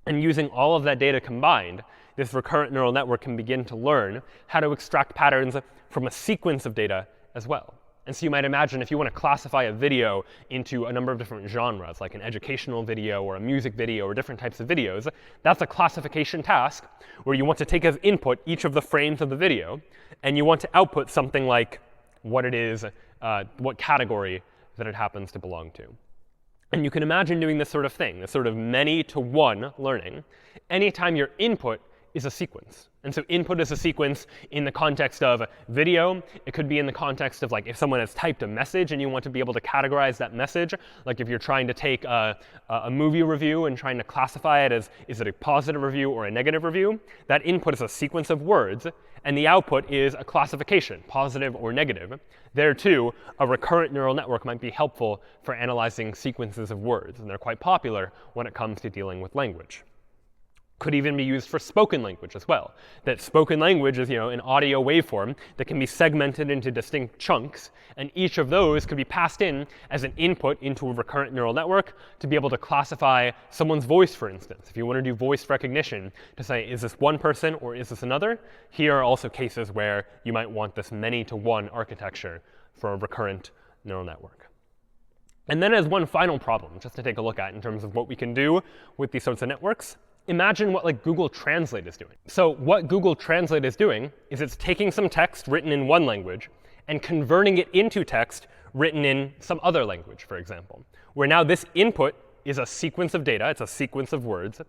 And using all of that data combined, this recurrent neural network can begin to learn how to extract patterns from a sequence of data as well. And so you might imagine if you want to classify a video into a number of different genres, like an educational video or a music video or different types of videos, that's a classification task where you want to take as input each of the frames of the video, and you want to output something like what it is, what category that it happens to belong to. And you can imagine doing this sort of thing, this sort of many-to-one learning, anytime your input is a sequence. And so input is a sequence in the context of video. It could be in the context of like if someone has typed a message and you want to be able to categorize that message. Like if you're trying to take a movie review and trying to classify it as, is it a positive review or a negative review? That input is a sequence of words. And the output is a classification, positive or negative. There, too, a recurrent neural network might be helpful for analyzing sequences of words. And they're quite popular when it comes to dealing with language. Could even be used for spoken language as well. That spoken language is, an audio waveform that can be segmented into distinct chunks, and each of those could be passed in as an input into a recurrent neural network to be able to classify someone's voice, for instance. If you want to do voice recognition to say, is this one person or is this another? Here are also cases where you might want this many-to-one architecture for a recurrent neural network. And then as one final problem, just to take a look at in terms of what we can do with these sorts of networks, imagine what like Google Translate is doing. So what Google Translate is doing is it's taking some text written in one language and converting it into text written in some other language, for example, where now this input is a sequence of data. It's a sequence of words.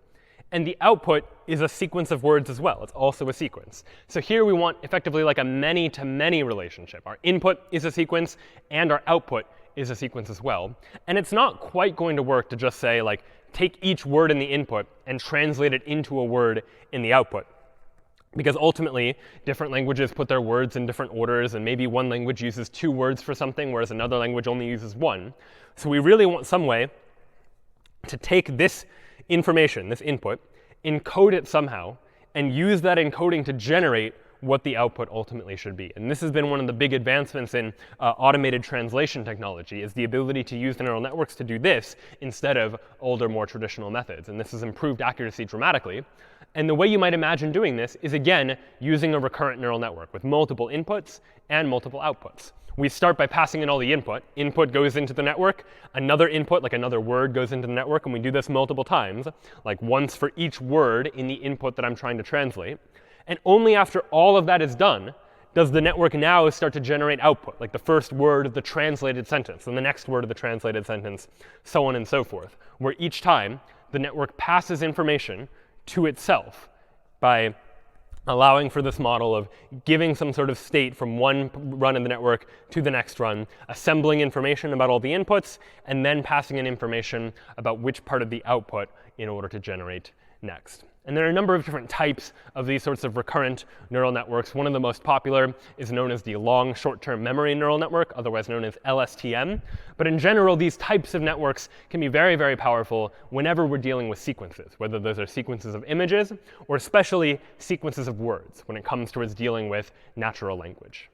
And the output is a sequence of words as well. It's also a sequence. So here we want effectively like a many-to-many relationship. Our input is a sequence, and our output is a sequence as well. And it's not quite going to work to just say, like, take each word in the input and translate it into a word in the output. Because ultimately, different languages put their words in different orders, and maybe one language uses 2 words for something, whereas another language only uses 1. So we really want some way to take this information, this input, encode it somehow, and use that encoding to generate what the output ultimately should be. And this has been one of the big advancements in automated translation technology, is the ability to use the neural networks to do this instead of older, more traditional methods. And this has improved accuracy dramatically. And the way you might imagine doing this is, again, using a recurrent neural network with multiple inputs and multiple outputs. We start by passing in all the input. Input goes into the network. Another input, like another word, goes into the network. And we do this multiple times, like once for each word in the input that I'm trying to translate. And only after all of that is done does the network now start to generate output, like the first word of the translated sentence, and the next word of the translated sentence, so on and so forth, where each time the network passes information to itself by allowing for this model of giving some sort of state from one run in the network to the next run, assembling information about all the inputs, and then passing in information about which part of the output in order to generate next. And there are a number of different types of these sorts of recurrent neural networks. One of the most popular is known as the long short-term memory neural network, otherwise known as LSTM. But in general, these types of networks can be very, very powerful whenever we're dealing with sequences, whether those are sequences of images or especially sequences of words when it comes towards dealing with natural language.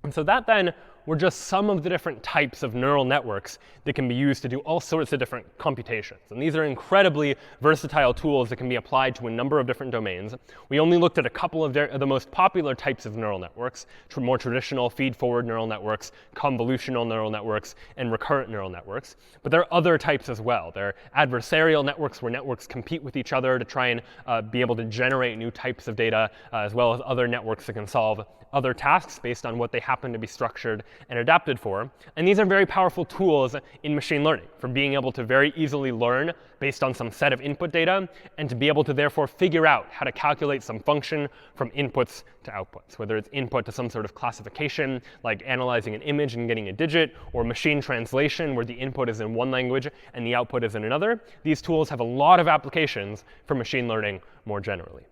And so that then were just some of the different types of neural networks that can be used to do all sorts of different computations. And these are incredibly versatile tools that can be applied to a number of different domains. We only looked at a couple of the most popular types of neural networks, more traditional feed-forward neural networks, convolutional neural networks, and recurrent neural networks. But there are other types as well. There are adversarial networks where networks compete with each other to try and be able to generate new types of data, as well as other networks that can solve other tasks based on what they happen to be structured and adapted for. And these are very powerful tools in machine learning for being able to very easily learn based on some set of input data and to be able to therefore figure out how to calculate some function from inputs to outputs, whether it's input to some sort of classification, like analyzing an image and getting a digit, or machine translation, where the input is in one language and the output is in another. These tools have a lot of applications for machine learning more generally.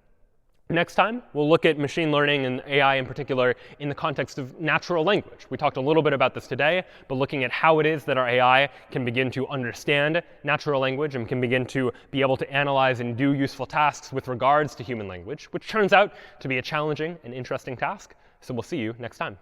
Next time, we'll look at machine learning and AI in particular in the context of natural language. We talked a little bit about this today, but looking at how it is that our AI can begin to understand natural language and can begin to be able to analyze and do useful tasks with regards to human language, which turns out to be a challenging and interesting task. So we'll see you next time.